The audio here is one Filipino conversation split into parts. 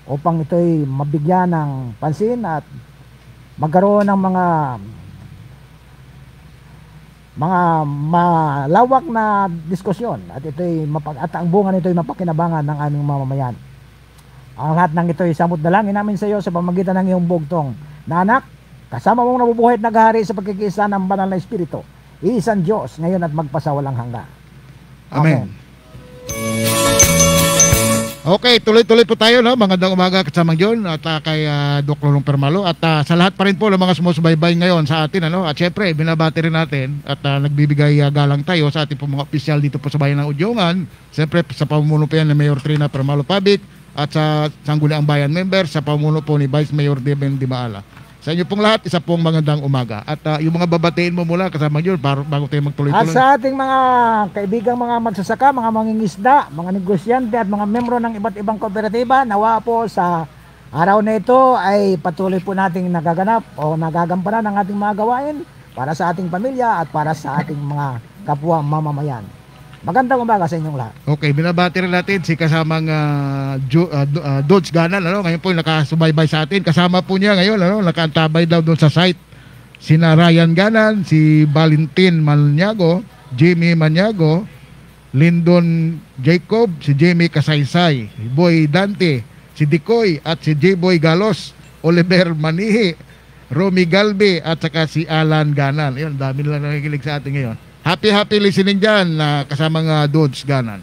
upang ito'y mabigyan ng pansin at magkaroon ng mga malawak na diskusyon, at ito'y at ang bunga nito'y mapakinabangan ng aming mamamayan. Ang lahat ng ito'y samot dalangin namin sa iyo sa pamamagitan ng iyong bugtong na anak, kasama mong nabubuhay at naghahari sa pagkikiisa ng banal na Espiritu, iisang Diyos ngayon at magpasawalang hanggan. Amen. Okay, tuloy-tuloy po tayo, no? Magandang umaga kasamang John at kay Doc Lolong Permalo at sa lahat pa rin po ng mga sumusubaybay ngayon sa atin, ano? At syempre, binabati rin natin at nagbibigay galang tayo sa ating po mga opisyal dito po sa bayan ng Udyongan. Syempre, sa pamumuno po yan ni Mayor Trina Permalo Pabic at sa Sangguniang Bayan member, sa pamumuno po ni Vice Mayor Deben Dimaala. Sa inyo pong lahat, isa pong magandang umaga. At yung mga babatiin mo mula kasama yun bago tayo magtuloy-tuloy. At sa ating mga kaibigang mga magsasaka, mga mangingisda, mga negosyante at mga membro ng iba't ibang kooperatiba, nawa po sa araw na ito ay patuloy po nating nagaganap o nagagampanan ang ating mga gawain para sa ating pamilya at para sa ating mga kapwa mamamayan. Magandang umaga sa inyong lahat. Okay, binabati rin natin si kasamang Dodge Ganan, ano? Ngayon po yung nakasubaybay sa atin. Kasama po niya ngayon, ano? Nakaantabay daw doon sa site. Sina Ryan Ganan, si Valentin Maniago, Jimmy Maniago, Lyndon Jacob, si Jamie Kasaysay, si Boy Dante, si Dikoy at si J-Boy Galos, Oliver Manihi, Romy Galbe at saka si Alan Ganan. Ayun, dami nila nakikinig sa atin ngayon. Happy listening dyan na kasamang Dodge Ganan.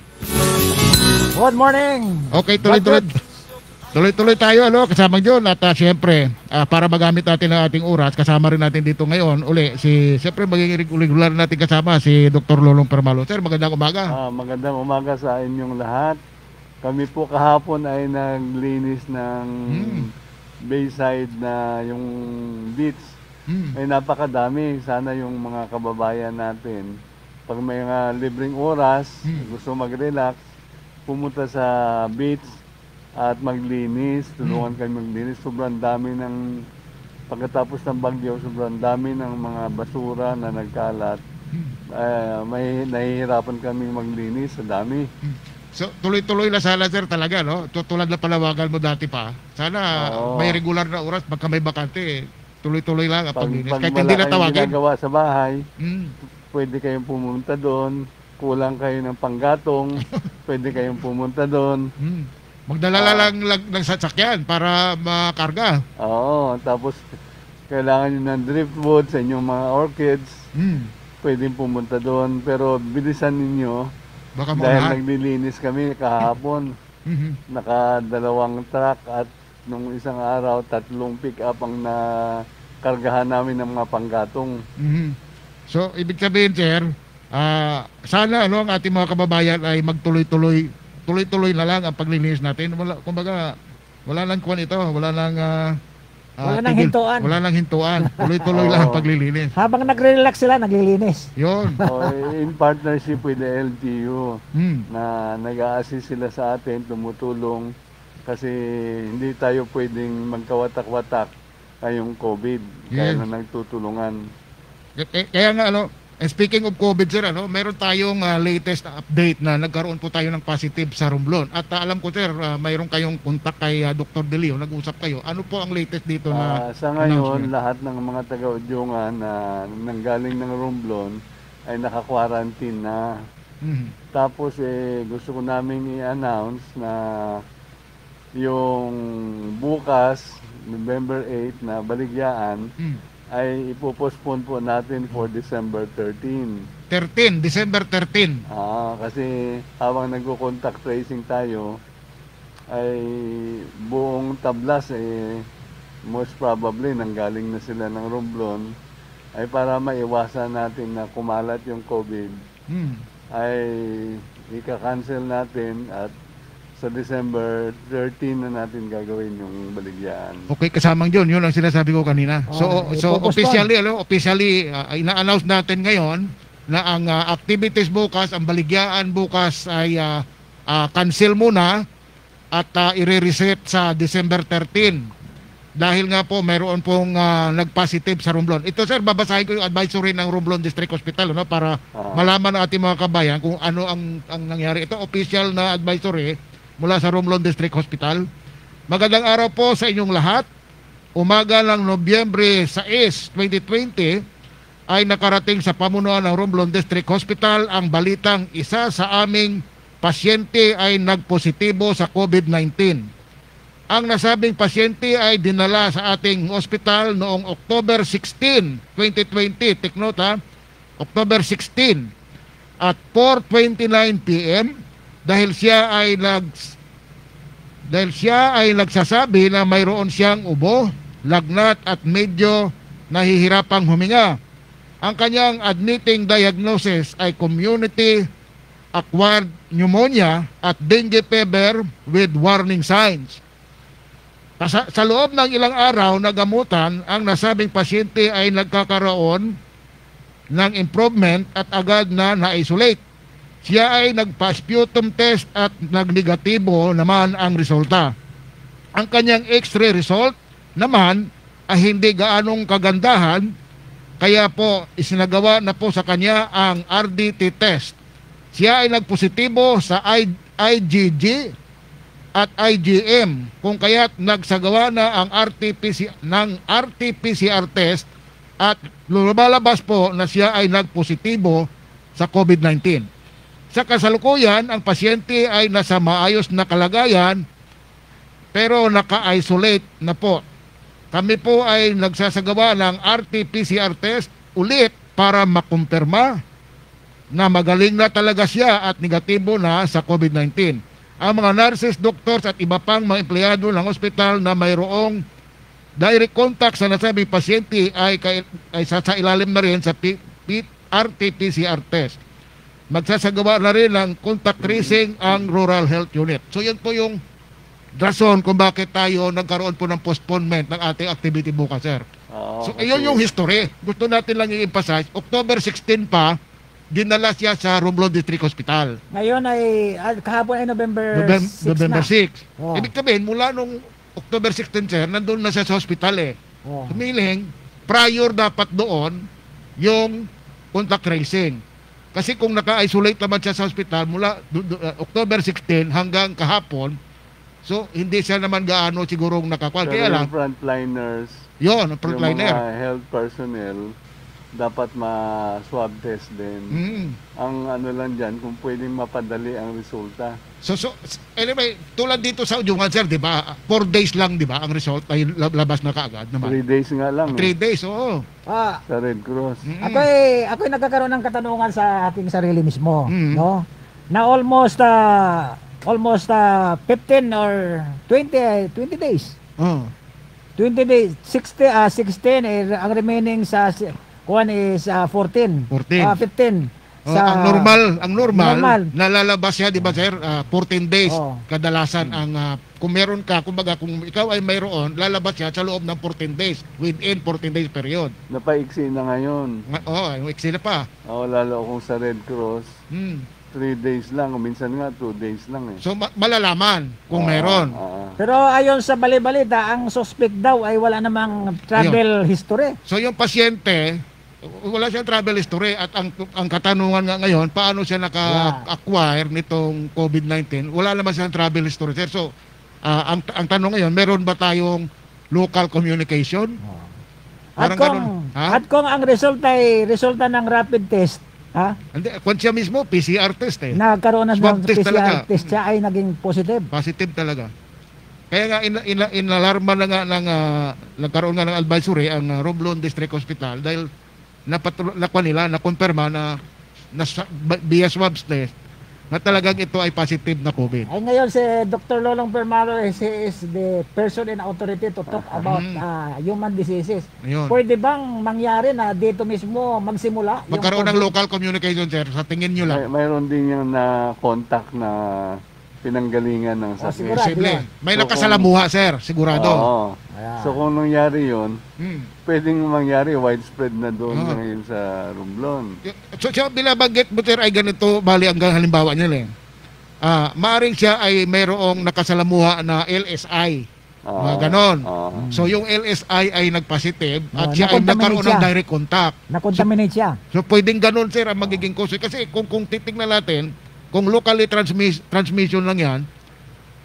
Good morning. Okay, tuloy-tuloy tayo, ano, kasamang John. At syempre, para magamit natin ang ating oras, kasama rin natin dito ngayon uli syempre magiging regular natin kasama si Dr. Lolong Permalo. Sir, magandang umaga. Magandang umaga sa inyong lahat. Kami po kahapon ay naglinis ng bayside na yung beach. Ay napakadami. Sana yung mga kababayan natin, pag may mga libreng oras, gusto mag-relax, pumunta sa beach at maglinis. Tulungan kayo maglinis. Sobrang dami ng, pagkatapos ng bagyo, sobrang dami ng mga basura na nagkalat. May nahihirapan kami maglinis. Sa dami. So, tuloy-tuloy na sana, sir, talaga, no? Tulad na palawagan mo dati pa. Sana may regular na oras, pagka may bakante, tuloy-tuloy lang ang paglinis. Kahit hindi na tawagin. Ginagawa sa bahay, pwede kayong pumunta doon. Kulang kayo ng panggatong, pwede kayong pumunta doon. Magdala lang ng sasakyan para makarga. Oo, tapos kailangan nyo ng driftwood sa inyong mga orchids. Pwedeng pumunta doon, pero bilisan ninyo. Baka dahil naglilinis kami kahapon. Naka-2 truck at nung isang araw, 3 pick-up ang nakargahan namin ng mga panggatong. So, ibig sabihin, sir, sana ano, ang ating mga kababayan ay tuloy-tuloy na lang ang paglilinis natin. Kumbaga, wala nang kuwan ito, wala nang hintuan. Wala nang hintuan. Tuloy-tuloy lang ang paglilinis. Habang nagre-relax sila, naglilinis. Yun. In partnership with the LGU, na nag-a-assist sila sa atin, tumutulong. Kasi hindi tayo pwedeng magkawatak-watak ngayong COVID. Kaya na nagtutulungan. Kaya nga, ano, speaking of COVID, sir, ano, meron tayong latest update na nagkaroon po tayo ng positive sa Romblon. At alam ko, sir, mayroon kayong kontak kay Dr. Delio, nag-usap kayo. Ano po ang latest dito na sa ngayon, lahat ng mga taga-Udyongan na nanggaling ng Romblon ay naka-quarantine na. Tapos, gusto ko namin i-announce na yung bukas, November 8 na baligyaan, ay ipopostpone po natin for December 13. December 13. Kasi habang nagko-contact tracing tayo, ay buong tablas, most probably nanggaling na sila ng Romblon, ay para maiwasan natin na kumalat yung COVID, ay ika-cancel natin at sa December 13 na natin gagawin yung baligyaan. Okay, kasamang yun ang sinasabi ko kanina. So officially ina-announce natin ngayon na ang activities bukas, ang baligyaan bukas ay cancel muna at i-reset sa December 13. Dahil nga po mayroon pong nag-positive sa Romblon. Ito, sir, babasahin ko yung advisory ng Romblon District Hospital, no, para malaman ng ating mga kabayan kung ano ang nangyari. Ito official na advisory mula sa Romblon District Hospital. Magandang araw po sa inyong lahat. Umaga ng Nobyembre 6, 2020 ay nakarating sa pamunuan ng Romblon District Hospital ang balitang isa sa aming pasyente ay nagpositibo sa COVID-19. Ang nasabing pasyente ay dinala sa ating hospital noong October 16, 2020. Take note ha, October 16 at 4:29 PM dahil siya ay nagsasabi na mayroon siyang ubo, lagnat at medyo nahihirapang huminga. Ang kanyang admitting diagnosis ay community acquired pneumonia at dengue fever with warning signs. Sa loob ng ilang araw na gamutan, ang nasabing pasyente ay nagkakaroon ng improvement at agad na na-isolate. Siya ay nagpa-sputum test at nagnegatibo naman ang resulta. Ang kanyang X-ray result naman ay hindi gaanong kagandahan, kaya po isinagawa na po sa kanya ang RDT test. Siya ay nagpositibo sa IgG at IgM, kung kaya't nagsagawa na ang RT-PCR test at lumalabas po na siya ay nagpositibo sa COVID-19. Sa kasalukuyan, ang pasyente ay nasa maayos na kalagayan pero naka-isolate na po. Kami po ay nagsasagawa ng RT-PCR test ulit para makumpirma na magaling na talaga siya at negatibo na sa COVID-19. Ang mga nurses, doctors at iba pang mga empleyado ng hospital na mayroong direct contact sa nasabing pasyente ay sa ilalim na rin sa RT-PCR test. Magsasagawa na rin ng contact tracing ang Rural Health Unit. So yan po yung rason kung bakit tayo nagkaroon po ng postponement ng ating activity bukas, sir. So ayun yung history. Gusto natin lang i-emphasize. October 16 pa, dinala siya sa Romblon District Hospital. Ngayon ay, kahapon ay November 6 November na. 6. Oh. Ibig sabihin, mula nung October 16, sir, nandun na siya sa hospital eh. Oh. Humiling, prior dapat doon yung contact tracing. Kasi kung naka-isolate naman siya sa hospital mula October 16 hanggang kahapon, so hindi siya naman gaano sigurong nakakuha. Kaya lang, frontliners, yun, ang yung frontliner. mga health personnel, dapat ma-swab test din. Ang ano lang dyan, kung pwedeng mapadali ang resulta. So anyway, tulad dito sa Ujungan, sir, di ba? 4 days lang, di ba? Ang result ay labas na kaagad 3 naman. days nga lang 3 days, oo. sa Red Cross. Ako'y nagkakaroon ng katanungan sa ating sarili mismo, Mm. no? Na almost 15 or 20 days. Oh. 20 days, 16 ang remaining sa kuan is 14. 15. Oh, ang normal, Normal. nalalabas siya, di ba, sir? 14 days. Oh. Kadalasan ang kung meron ka, kumbaga kung ikaw ay mayroon, lalabas siya sa loob ng 14 days, within 14 days period. Napaiksi na ngayon. Yung eksena pa. Lalo kung sa Red Cross, Hmm. 3 days lang, o minsan nga 2 days lang eh. So malalaman kung meron. Pero ayon sa bali-balita, ang suspect daw ay wala namang travel history. So yung pasyente, wala siyang travel history at ang katanungan nga ngayon, paano siya naka-acquire nitong COVID-19? Wala naman siyang travel history, sir. So ang tanong ngayon, meron ba tayong local communication? At Parang ganun. Ha? kung ang resulta ay resulta ng rapid test, Hindi, kung siya mismo, PCR test eh. nagkaroon na Swab ng test talaga. PCR test siya ay naging positive. Positive talaga. Kaya nga inalarma na nga nagkaroon nga ng advisory ang Romblon District Hospital dahil nakumpirma na via swab test na talagang ito ay positive na COVID. Ay ngayon si Dr. Lolong Permaro he is the person in authority to talk about human diseases. Ayun. Pwede bang mangyari na dito mismo magsimula yung Magkaroon ng COVID? local communication, sir, sa tingin nyo lang. Mayroon din yung na-contact na pinanggalingan ng sakit. sigurado. Posible. yan. May So, nakasalamuha, sir, sigurado. Oo. Ayan. So kung nangyari yun, pwedeng mangyari widespread na doon ngayon sa Romblon. So binabanggit mo, sir, ay ganito, bali hanggang halimbawa nila eh. Maaring siya ay mayroong nakasalamuha na LSI. Mga ganon. So yung LSI ay nagpositive at siya ay nakontaminate nagkaroon ng siya. direct contact. Na-contaminate siya. So pwedeng ganon, sir, ang magiging cause. Kasi kung titignan natin, kung locally transmission lang yan,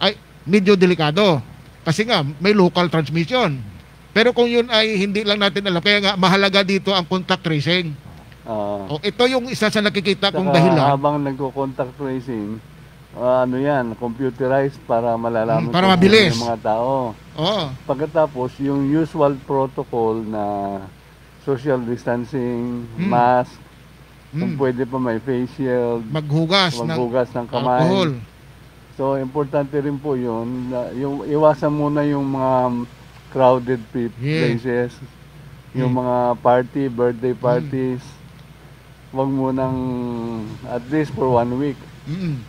ay medyo delikado. Kasi nga, may local transmission. Pero kung yun ay hindi lang natin alam, kaya nga mahalaga dito ang contact tracing. O, ito yung isa sa nakikita kong Saka dahilan. habang nagko-contact tracing, ano yan, computerized para malalaman para kung mabilis. sino yung mga tao. Oo. Pagkatapos, yung usual protocol na social distancing, mask, kung pwede pa may face shield, Maghugas maghugas ng kamay. alcohol. So, importante rin po yun. Yung iwasan muna yung mga crowded places. Yung mga party, birthday parties. Huwag munang, at least for 1 week,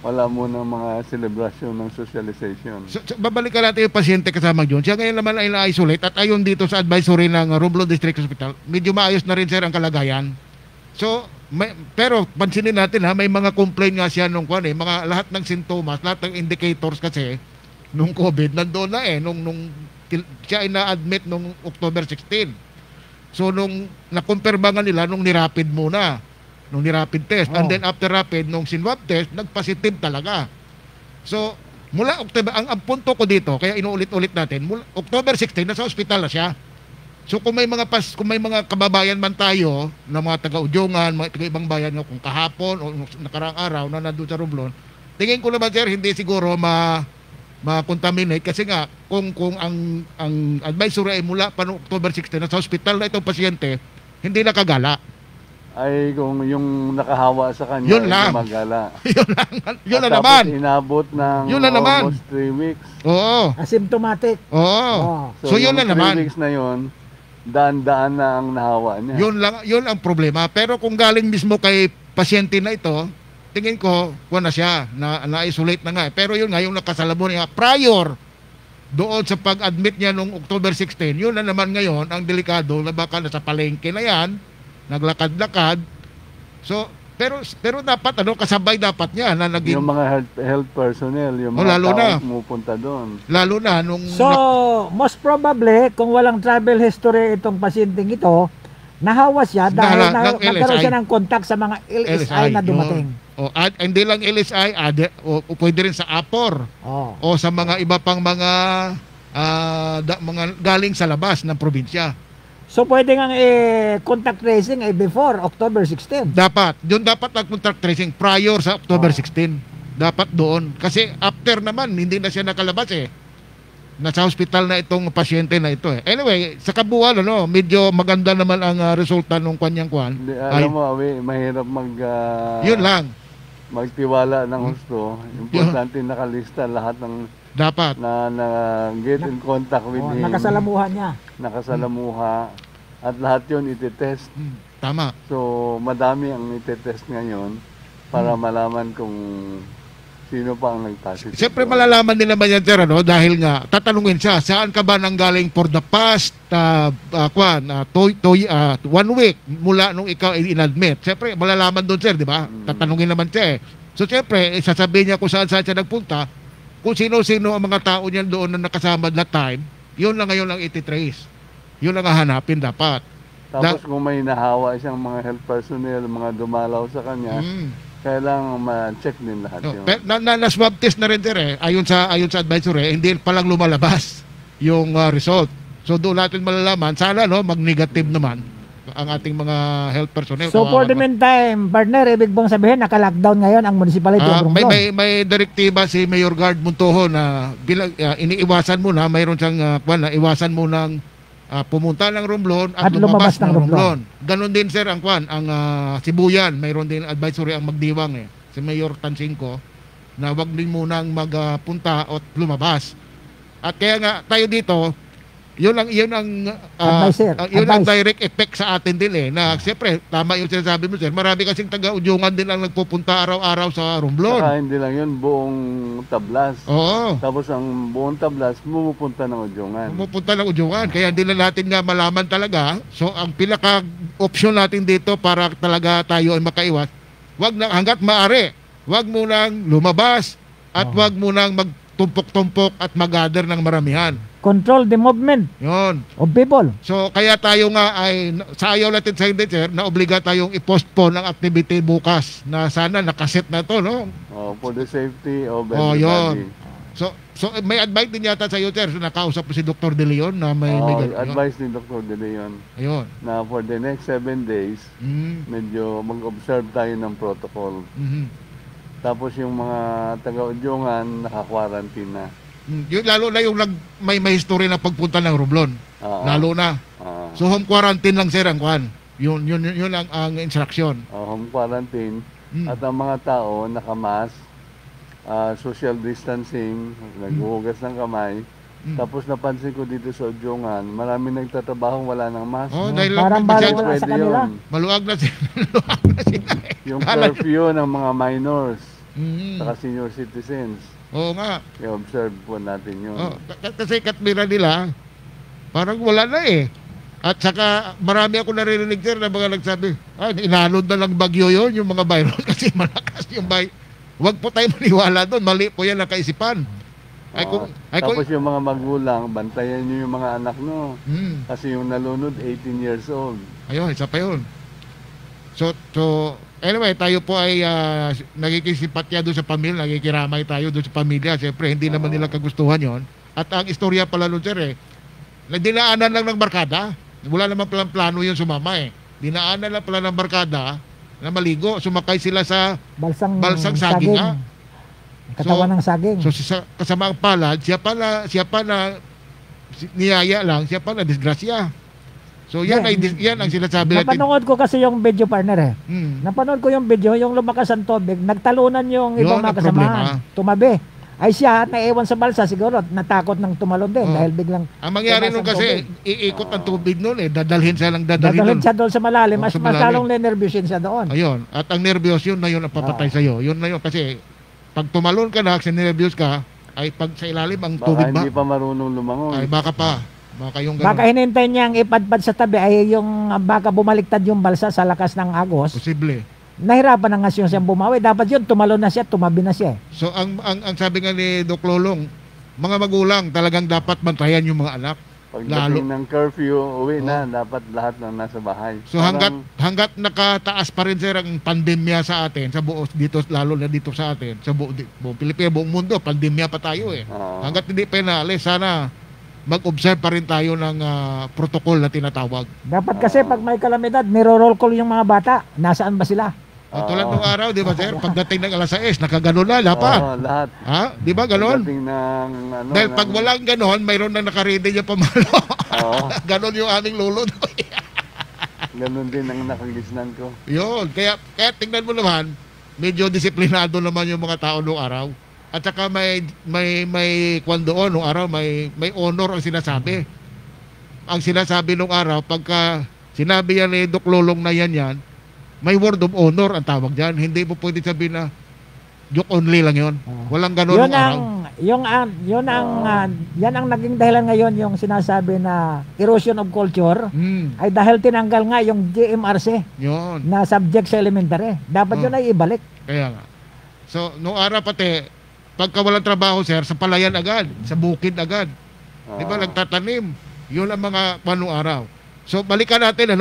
wala munang mga celebration ng socialization. So, babalikan natin yung pasyente kasama yun. Siya ngayon naman ay na-isolate at ayon dito sa advisory ng Romblon District Hospital, medyo maayos na rin sir ang kalagayan. So, pero pansinin natin ha, may mga complaint nga siya nung mga lahat ng sintomas, lahat ng indicators kasi nung COVID nandoon na nung siya ay na-admit nung October 16. So nung nakumpirma nga nila nung nirapid muna, nung nirapid test, and then after rapid nung sinwab test, nagpositive talaga. So mula October, ang punto ko dito, kaya inuulit-ulit natin, mula October 16 nasa ospital na siya. So kung may mga kababayan man tayo na mga taga-Udyongan, mga taga-ibang bayan kung kahapon o nakaraang araw na nandoon sa Romblon, tingin ko naman sir hindi siguro ma-contaminate kasi nga kung ang advisory ay mula pa noong October 16 na sa hospital na itong pasyente, hindi nakagala. Ay kung yung nakahawa sa kanya Yun ay lang. gumagala. yun na At naman. tapos inabot ng Yun na naman. almost 3 weeks. Oo. Asymptomatic. Oo. So yun yung na naman. 3 weeks na yun, daan-daan na ang nahawa niya. Yun ang problema. Pero kung galing mismo kay pasyente na ito, tingin ko, na siya, na-isolate na nga. Pero yun nga, yung nakasalamuhan niya, prior doon sa pag-admit niya noong October 16, yun na naman ngayon, ang delikado na baka nasa palengke na yan, naglakad-lakad. So, pero dapat, kasabay dapat niya na naging... Yung mga health personnel, yung mga lalo na. tao pumupunta doon. Lalo na nung... So, most probably, kung walang travel history itong pasyenteng ito, nahawa siya dahil ng nagkaroon LSI. siya ng contact sa mga LSI na dumating. O, hindi lang LSI, o pwede rin sa APOR. O sa mga iba pang mga galing sa labas ng probinsya. So, pwede nga contact tracing before October 16. Dapat. Yun dapat nag-contact tracing prior sa October 16. Dapat doon. Kasi after naman, hindi na siya nakalabas Nasa hospital na itong pasyente na ito Anyway, sa kabuuan, medyo maganda naman ang resulta nung kanyang Alam mo, mahirap yun lang. magtiwala ng husto. Importante nakalista lahat ng Dapat. na get in contact with him. Nakasalamuhan niya. Nakasalamuha. At lahat yun itetest. Tama. So, madami ang itetest ngayon para malaman kung sino pa ang nag-positive. Siyempre malalaman nila ba yan, sir, dahil nga tatanungin siya, saan ka ba nanggaling for the past 1 week mula nung ikaw inadmit. Siyempre malalaman doon, sir, di ba? Tatanungin naman siya So siyempre, sasabihin niya kung saan siya nagpunta, kung sino-sino ang mga tao niyan doon na nakasama that time, yun lang ngayon ang ititrace. Yun ang hahanapin dapat. Tapos kung may nahawa siyang mga health personnel, mga dumalaw sa kanya, kailangan ma-check din lahat yun. Na-swab test na rin, sir, ayon sa advisory, hindi pa lang lumalabas yung result. So doon natin malalaman, sana mag-negative naman ang ating mga health personnel. So for the meantime, partner, ibig bang sabihin naka-lockdown ngayon ang municipality of Romblon? May direktiba si Mayor Guard Montojo na iniiwasan muna, mayroon siyang iwasan mo ng pumunta ng Romblon at lumabas ng Romblon. Ganon din, sir, ang Sibuyan, mayroon din advisory ang magdiwang si Mayor Tansinko na wag din munang magpunta at lumabas. At kaya nga tayo dito, yun ang direct effect sa atin din na siyempre tama yung sinasabi mo, sir, marami kasing taga-Udyongan din ang nagpupunta araw-araw sa Romblon. Saka hindi lang yun, buong Tablas. Oo. Tapos ang buong Tablas pumupunta ng Udyongan. Kaya hindi na natin nga malaman talaga. So ang pinaka-option natin dito para talaga tayo ay makaiwas, hanggat maaari, wag mo nang lumabas at wag mo nang magtumpok-tumpok at mag-gather ng maramihan. Control the movement of people. So kaya tayo nga ay sa ayaw natin sa hindi, sir, na obliga tayong i-postpone ang activity bukas na sana nakaset na to, for the safety of everybody. So So may advice din yata sa iyo, sir. So, nakausap mo si Dr. De Leon na may ganun. advice ni Dr. De Leon Ayun. na for the next 7 days, medyo mag-observe tayo ng protocol. Tapos yung mga taga-Udyongan, naka-quarantine na. Yung, lalo na yung may history na pagpunta ng Romblon. Lalo na. So home quarantine lang, sir, ang kuhan. Yun ang instruction. Home quarantine. At ang mga tao, nakamas, social distancing, naghuhugas ng kamay. Tapos napansin ko dito sa Udyongan, marami nagtatrabaho wala ng mask. Dahil Parang lang wala sa kanila. maluwag na sila. Maluwag na sila. Yung curfew ng mga minors, saka senior citizens. Oo nga. I-observe po natin yun. Kasi katmira nila, parang wala na eh. At saka marami ako naririnig, sir, na mga nagsabi, inalod na lang bagyo yun, yung mga virus, kasi malakas yung virus. Huwag po tayo maniwala doon, mali po yan ang kaisipan. Tapos yung mga magulang, bantayan nyo yung mga anak nyo. Kasi yung nalunod, 18 years old. Ayun, isa pa yun. So anyway, tayo po ay nagkikisimpatya doon sa pamilya, nagkikiramay tayo doon sa pamilya. Siyempre, hindi naman nila kagustuhan yon. At ang istorya pala nun, sir, dinaanan lang ng barkada. Wala naman palang plano yun sumama eh. Dinaanan lang pala ng barkada na maligo. Sumakay sila sa balsang saging. Katawan ng saging. So kasama ang palad, siya pa na niyaya lang, siya pa na disgrasya. So yan ang sinasabi natin. Napanood ko kasi yung video, partner eh. Napanood ko yung video, yung lumakas ang tubig, nagtalunan yung ibang mga kasamahan. Tumabi. Ay siya, naiwan sa balsa, siguro natakot ng tumalon din dahil biglang... Ang mangyari nun kasi, iikot ang tubig nun eh, dadalhin dadalhin siya doon sa malalim, mas lalong nenervyusin siya doon. Ayun, at ang nervyos yun na yun ang papatay sa'yo. Yun na yun kasi, pag tumalon ka na, sinervyos ka, ay pag sa ilalim ang tubig Baka hindi pa marunong lumangon. Ay baka pa. Baka hinintay niyang ipadpad sa tabi ay yung baka bumaliktad yung balsa sa lakas ng agos. Posible. Nahirapan na nga siya bumawi. Dapat yun, tumalon na siya, tumabi na siya. So ang sabi nga ni Doc Lolong, mga magulang talagang dapat bantayan yung mga anak. Pagdating ng curfew, uwi na, dapat lahat na nasa bahay. So hanggat nakataas pa rin, sir, ang pandemya sa atin, sa buo dito, lalo na dito sa atin, sa buong Pilipinas, buong mundo, pandemya pa tayo eh. Hanggat hindi pa inaalis, sana mag-observe pa rin tayo ng protocol na tinatawag. Dapat kasi pag may kalamidad, niro-roll call yung mga bata. Nasaan ba sila? Tulad ng araw, di ba, sir? Pagdating ng alas 6, nakaganon na, lahat. Lahat. Di ba, ganon? Pagdating ng dahil pag walang ganon, mayroon na nakaredy yung pamalo. Ganon yung aming lolo. Ganon din ang nakagisnan ko. Yun. Kaya tingnan mo naman, medyo disiplinado naman yung mga tao noong araw. At saka may kwan doon noong araw, may honor ang sinasabi. Ang sinasabi noong araw, pagka sinabi yan ni Doc Lolong na yan, may word of honor ang tawag dyan. Hindi mo pwede sabihin na joke only lang yon. Walang ganun noong araw. Yan ang naging dahilan ngayon yung sinasabi na erosion of culture ay dahil tinanggal nga yung GMRC na subject sa elementary. Dapat yun ay ibalik. Kaya nga. So, noong araw pati, pagka walang trabaho, sir, sa palayan agad, sa bukid agad. Di ba, nagtatanim. Yun ang mga panong araw. So, balikan natin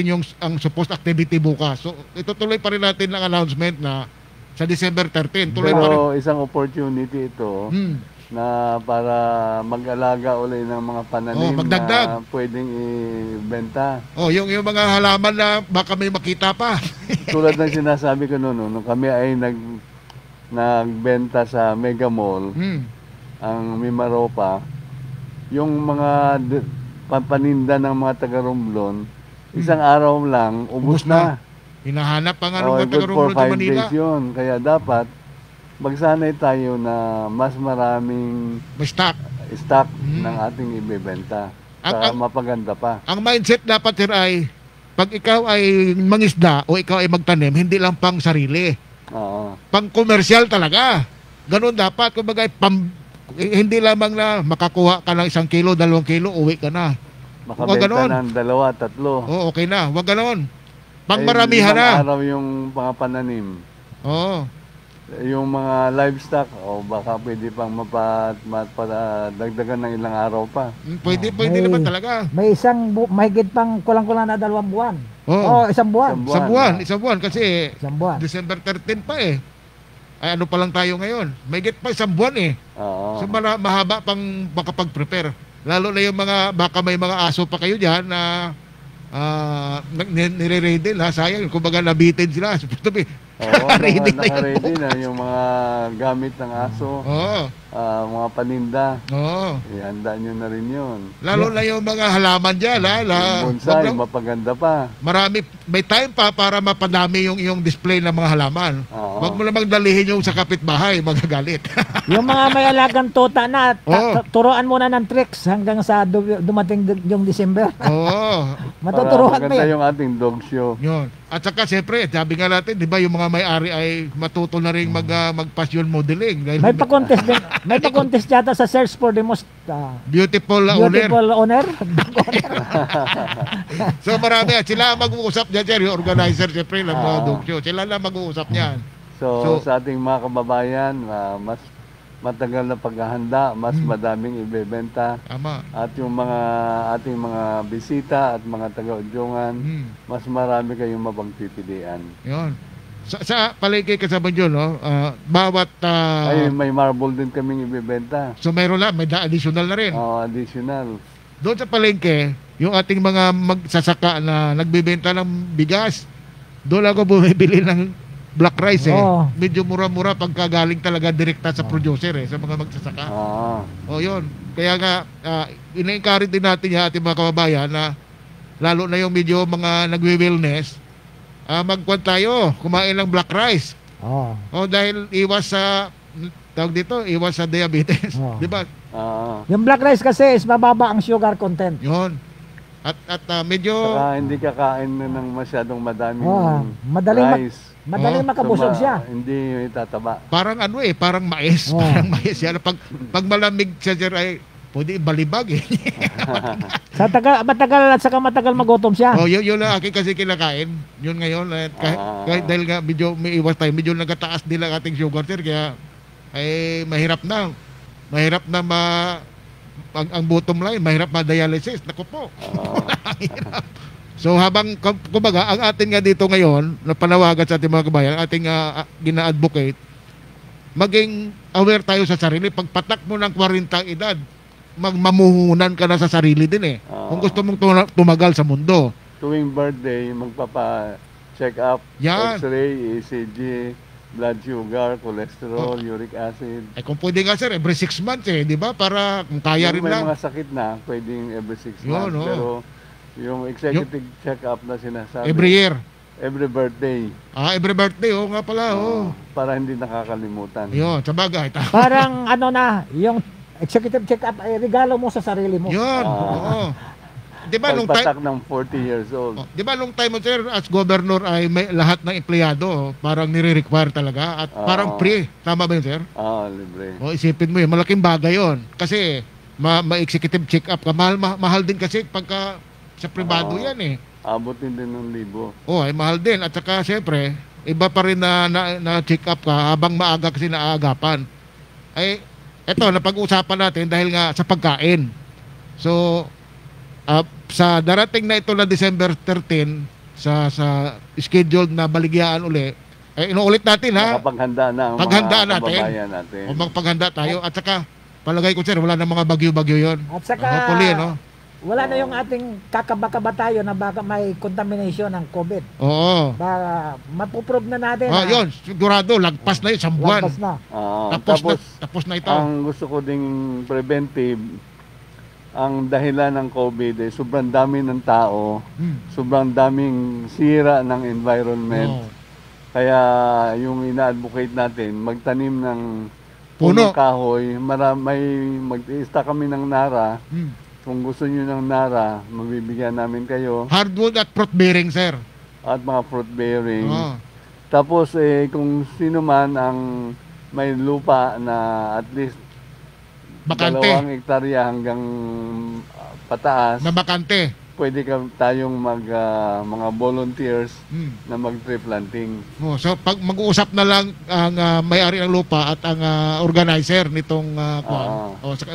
yung ang supposed activity bukas. So, itutuloy pa rin natin ang announcement na sa December 13. Tuloy pa rin. Pero isang opportunity ito na para mag-alaga ulit ng mga pananim na pwedeng ibenta. Yung mga halaman na baka may makita pa. Tulad ng sinasabi ko noon, nung kami ay nagbenta sa Mega Mall, ang Mimaropa, yung mga pampaninda ng mga taga-Romblon, isang araw lang, ubos na. Hinahanap pa nga ng mga taga-Romblon sa Manila. Yun. Kaya dapat, magsanay tayo na mas maraming stock ng ating ibebenta para mapaganda pa. Ang mindset dapat, sir, ay pag ikaw ay mangisda o ikaw ay magtanim, hindi lang pang sarili. Pang komersyal talaga. Ganun dapat. Kumbaga, hindi lamang na makakuha ka ng 1 kilo, 2 kilo, uwi ka na. Makabenta ng 2, 3. Okay na. Huwag ganon. Pang maramihan na. Araw yung mga pananim. Yung mga livestock, baka pwede pang dagdagan ng ilang araw pa. Pwede naman talaga. May mahigit pang kulang-kulang na 2 buwan. Isang buwan. Isang buwan kasi December 13 pa eh. Ay ano pa lang tayo ngayon. May get pa isang buwan eh. Oo. So mahaba pang makapag-prepare. Lalo na yung mga, baka may mga aso pa kayo dyan na nire-ready na. Sayang, kumbaga nabitin sila. Supposed to be. Oo, Ready na yun. naka-ready na yung mga gamit ng aso, Oo. mga paninda. Oo. Ihanda nyo na rin yun. Lalo na yung mga halaman dyan. Yung bonsai, mapaganda pa. Marami, may time pa para mapadami yung iyong display ng mga halaman. Oo. Huwag mo namang dalihin yung sa kapitbahay, magagalit. Yung mga may alagang tota na, Oo. turuan muna ng tricks hanggang sa dumating yung December. Oo. Matuturuan mo maganda yan. yung ating dog show. Yun. At saka siyempre, sabi nga natin, di ba yung mga may-ari ay matuto na rin mag-passion modeling. Dahil May pa-contest din. May pa-contest yata sa search for the most beautiful owner. beautiful owner. So marami. Sila ang mag-uusap dyan, sir. Yung organizer, siyempre, ng mga Ah. dog show. Sila lang mag-uusap niyan. So, So- sa ating mga kababayan, mas matagal na paghahanda, mas madaming ibebenta. Tama. At yung mga ating mga bisita at mga taga-udyongan, mas marami kayong mapagpipilian. Yun. Sa palengke kasama yun, no? Bawat... Ay, may marble din kaming ibebenta. so mayroon lang, may additional na rin. Additional. Doon sa palengke, yung ating mga magsasaka na nagbebenta ng bigas, doon ako bumibili ng black rice eh. Oo. Medyo mura-mura pagka galing talaga direkta sa producer eh, sa mga magsasaka. O yun. Kaya nga, ina-encourage din natin yung ating mga kababayan na lalo na yung medyo mga nagwi-wellness, magkuhan tayo, kumain ng black rice. Oh. O dahil iwas sa, tawag dito, iwas sa diabetes. Oo. Di ba? Yung black rice kasi is mababa ang sugar content. Yun. At medyo... Saka hindi kakain na ng masyadong madaming Madaling rice. madaling makabusog siya. Hindi tataba. Parang parang mais. Oo. Parang mais yan. Pag malamig siya, sir, ay pwede balibag eh. Sa matagal at saka matagal magutom siya. Yun lang akin kasi kinakain. Yun ngayon. Kahit dahil nga medyo may iwas tayo, medyo nagkataas din ang ating sugar, sir. Kaya ay mahirap na. Mahirap na ang bottom line, mahirap ma-dialysis. Naku po. Mahirap. So habang, kumbaga, ang atin nga dito ngayon, na panawagan sa ating mga kabayan, ating gina-advocate, maging aware tayo sa sarili. Pagpatak mo ng 40 edad, mamuhunan ka na sa sarili din eh. Kung gusto mong tumagal sa mundo. Tuwing birthday, magpapa-check up, Yan. X-ray, ECG, blood sugar, cholesterol, uric acid. Ay kung pwede nga sir, every 6 months eh, di ba? Para kung kaya rin May lang. mga sakit na, pwedeng every 6 Yun, months. oo. Pero yung executive check-up na sinasabi, Every year. every birthday. Every birthday, nga pala, Para hindi nakakalimutan. Yun, sa bagay. Parang yung executive check-up ay regalo mo sa sarili mo. Yun, oo. Di ba nung time, Pagpatak ng 40 years old. di ba nung time mo sir, as governor ay may lahat ng empleyado, parang nire-require talaga at parang free. Tama ba yun sir? Libre. Isipin mo yun, malaking bagay yun. Kasi, ma-executive check-up ka, mahal din kasi pagka sa privado yan eh. Abutin din ng 1,000. Ay mahal din. At saka siyempre, iba pa rin na check up ka habang maaga kasi naaagapan. Ay, eto, napag-usapan natin dahil nga sa pagkain. So, sa darating na ito na December 13, sa scheduled na baligyan uli, inuulit natin ha. Makapaghanda na ang Paghandaan mga natin. kababayan natin. O magpaghanda tayo. At saka, palagay ko sir, wala na mga bagyo-bagyo yon. At saka, Hopefully, no? wala na yung ating kakaba-kaba tayo na baka may contamination ng COVID. Oo. Baka mapuprove na natin. Yun, sigurado, lagpas na yun, isang buwan. Lagpas na. Tapos na ito. Ang gusto ko ding preventive, ang dahilan ng COVID ay sobrang dami ng tao, sobrang daming sira ng environment. Oo. Kaya yung ina-advocate natin, magtanim ng Puno. punong kahoy, may mag-iista kami ng nara. Kung gusto niyo ng nara, mabibigyan namin kayo Hardwood at fruit bearing, sir. at mga fruit bearing. Oo. Tapos kung sino man ang may lupa na at least Bakante. 2 hektarya hanggang pataas, Na bakante. pwede tayong mga volunteers na mag-tree planting. So pag mag-uusap na lang ang may-ari ng lupa at ang organizer nitong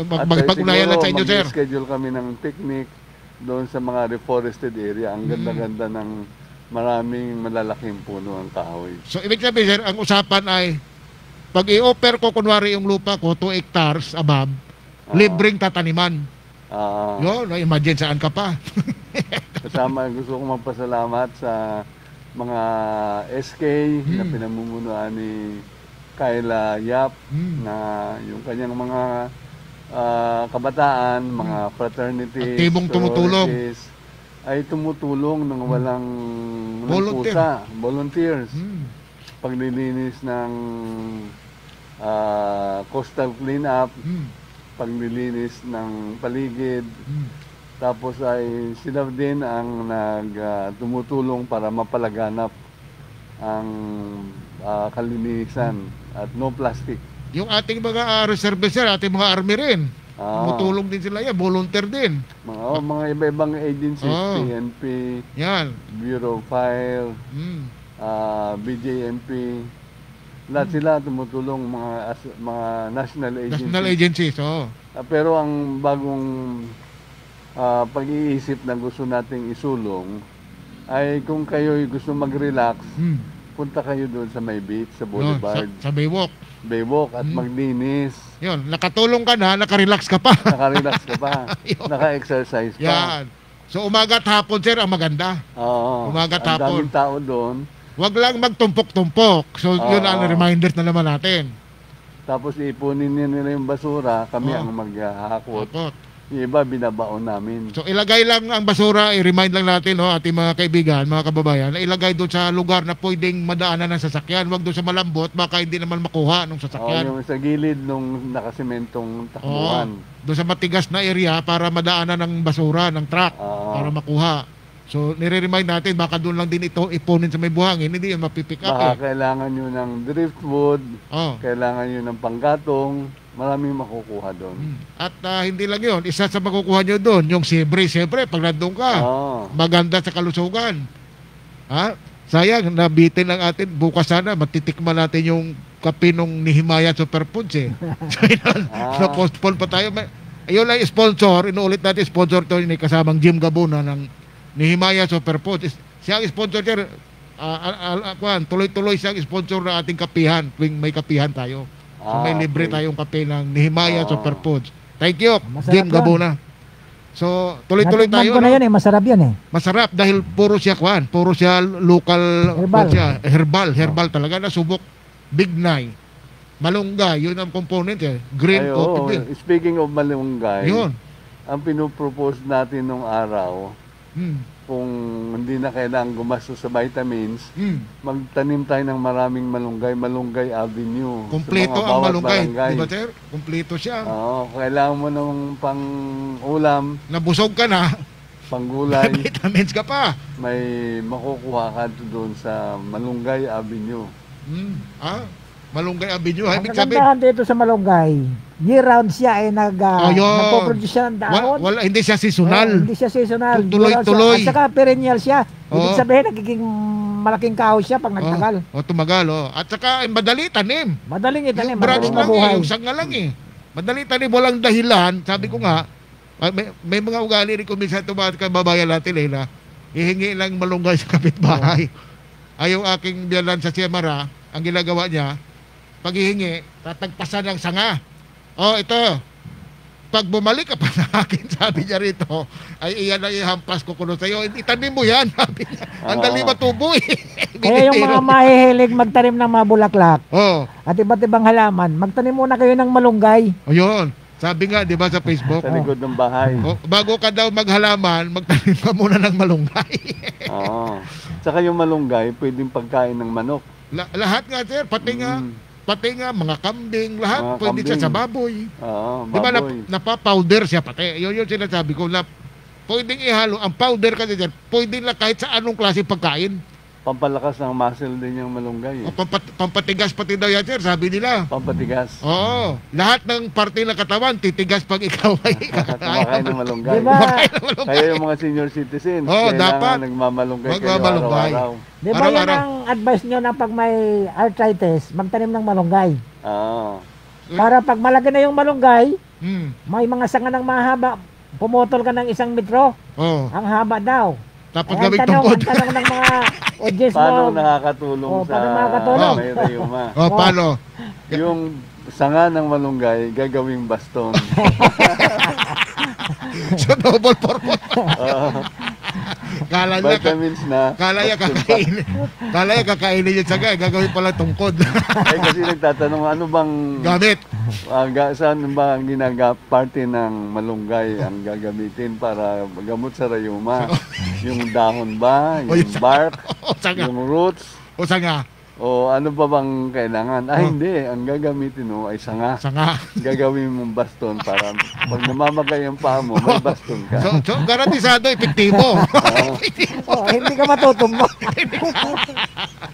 magpag-ugnayan lang sa inyo, sir. Mag-schedule kami ng picnic doon sa mga reforested area. Ang ganda-ganda ng maraming malalaking puno ang kahoy. So ibig sabihin, sir, ang usapan ay Pag i-offer ko kunwari yung lupa ko 2 hectares above, libreng tataniman. Yun, imagine saan ka pa. Kasama, gusto ko magpasalamat sa mga SK na pinamumunuan ni Kyla Yap, na yung kanyang mga kabataan, mga fraternities, Aktibong tumutulong. sororities, ay tumutulong ng walang Volunteer. pusa, volunteers. Paglilinis ng coastal cleanup, paglilinis ng paligid, tapos ay sila din ang tumutulong para mapalaganap ang kalinisan at no plastic. Yung ating mga reservister, ating mga army rin. Tumutulong din sila yan, volunteer din. Mga iba-ibang agencies, PNP, Yan. Bureau of Fire, BJMP, lahat sila tumutulong, mga national agencies. National agencies, Pero ang bagong pag-iisip na gusto nating isulong ay kung kayo gusto mag-relax, punta kayo doon sa may beach, sa boulevard, sa Baywalk. Baywalk at maglinis. Yun, nakatulong ka na, nakarelax ka pa. Naka-relax ka pa, naka-exercise pa. Yan. So umaga at hapon, sir, ang maganda. Oo. Umaga at Ang hapon. daming tao doon. Wag lang magtumpok-tumpok. So yun ang reminder na naman natin. Tapos ipunin nila yung basura, kami ang maghahakot. Hakot. Yung iba binabaon namin. So ilagay lang ang basura, i-remind lang natin ating mga kaibigan, mga kababayan, na ilagay doon sa lugar na pwedeng madaanan ng sasakyan. Wag doon sa malambot, baka hindi naman makuha ng sasakyan. Yung sa gilid nung nakasementong takbuhan. Doon sa matigas na area para madaanan ng basura, ng truck, para makuha. So nire-remind natin, baka doon lang din ito ipunin sa may buhangin, hindi yan mapipick up. Baka kailangan nyo ng driftwood, Oh. kailangan nyo ng panggatong, maraming makukuha doon. At hindi lang yun, isa sa makukuha nyo doon, yung siyempre, pag nandun ka, maganda sa kalusugan. Sayang, nabitin lang atin, bukas sana, matitikman natin yung kape nung ni Himaya Superfoods So yun, na-postpone pa tayo. Ayun lang sponsor, inuulit natin sponsor to, yung kasamang Jim Gabuna ng ni Himaya Superfoods. Siya ang sponsor niya, tuloy-tuloy siyang sponsor ng ating kapihan, tuwing may kapihan tayo. So may libre tayong kape ng Nehemiah Superfoods. Thank you, Masarap Jim yan. Gabuna. So, tuloy-tuloy Natikman tayo. ko na yan masarap yan Masarap dahil puro siya puro siya local Herbal. herbal talaga. Nasubok Bignay, malunggay, yun ang component green coffee din. Speaking of malunggay, Yun. ang pinopropose natin nung araw, kung hindi na kailangan gumastos sa vitamins, magtanim tayo ng maraming Malunggay Avenue. Kompleto sa mga ang bawat malunggay. barangay. Di ba, sir? Kompleto siya. Kailangan mo ng pang-ulam, Nabusog ka na, pang-gulay, vitamins ka pa. may makukuha ka doon sa Malunggay Avenue. Malunggay Avenue. Ang Ibig sabihin, kagandahan dito sa Malunggay, year-round siya nagpo-produce siya ng dahon. hindi siya seasonal. Hindi siya seasonal. Tuloy-tuloy. At saka perennial siya. Ibig Oo. sabihin, nagiging malaking kahoy siya pag nagtagal. Tumagal. At saka, madali tanim. Madaling itanim. Yung branch madaling lang mabuhay. yung sanga lang Madali tanim, walang dahilan. Sabi ko nga, may mga ugali rin kung minsan tumahat ka babayan natin na ihingi lang malunggay sa kapitbahay. Ay yung aking biyanan sa Siemara, ang ginagawa niya, pag hihingi, tatagpasan ng sanga. Ito. Pag bumalik ka pa sa akin, sabi niya rito, ay iyan ang ihampas ko kuno sa'yo. Itanim mo yan, sabi niya. Ang dali matubo Kaya yung mga mahihilig magtanim ng mga bulaklak at iba't ibang halaman, magtanim muna kayo ng malunggay. Ayun. Sabi nga, di ba sa Facebook? Sa likod ng bahay. Bago ka daw maghalaman, magtanim ka muna ng malunggay. Saka yung malunggay, pwedeng pagkain ng manok. Lahat nga, sir. Pati nga, mga kambing, lahat. Mga Pwede siya kambing. sa baboy. Di ba, Baboy. napapowder siya pati. Yun sinasabi ko na pwedeng ihalo. Ang powder kasi dyan, pwede na kahit sa anong klase pagkain. Pampalakas ng muscle din yung malunggay. O pampatigas pati daw yan, sir. Sabi nila. Pampatigas. Oo. Lahat ng parte ng katawan, titigas pag ikaw ay Kumakain ng malunggay. Diba? Kaya yung mga senior citizens, dapat kailangan nagmamalunggay kayo magmamalunggay. araw-araw. Di ba yan ang advice nyo na pag may arthritis, magtanim ng malunggay? Para pag malaki na yung malunggay, may mga sanga ng mahaba, pumutol ka ng 1 metro. Ang haba daw. Tapos Ang gawing tanong, tungkod. ang tanong ng mga audience Paano mo. nakakatulong Oh, sa paano nakakatulong? may rayuma? O, paano? Yung sanga ng malunggay, gagawing baston. So, double purpose. Kala niya, Vitamins na. kala niya baston pa. kakainin. Kala niya kakainin yung saga, gagawin pala tungkod. Kasi nagtatanong, ano bang Gamit. saan ba ang parte ng malunggay ang gagamitin para gamot sa rayuma? Yung dahon ba? O, Yung yung bark? O, saga. Yung roots? O, sanga. O ano pa bang kailangan? Hindi. Ang gagamitin mo ay sanga. Sanga. Gagawin mong baston para pag namamagay ang paa mo, may baston ka. So garantisado, epektibo. Oh, hindi ka matutumbo.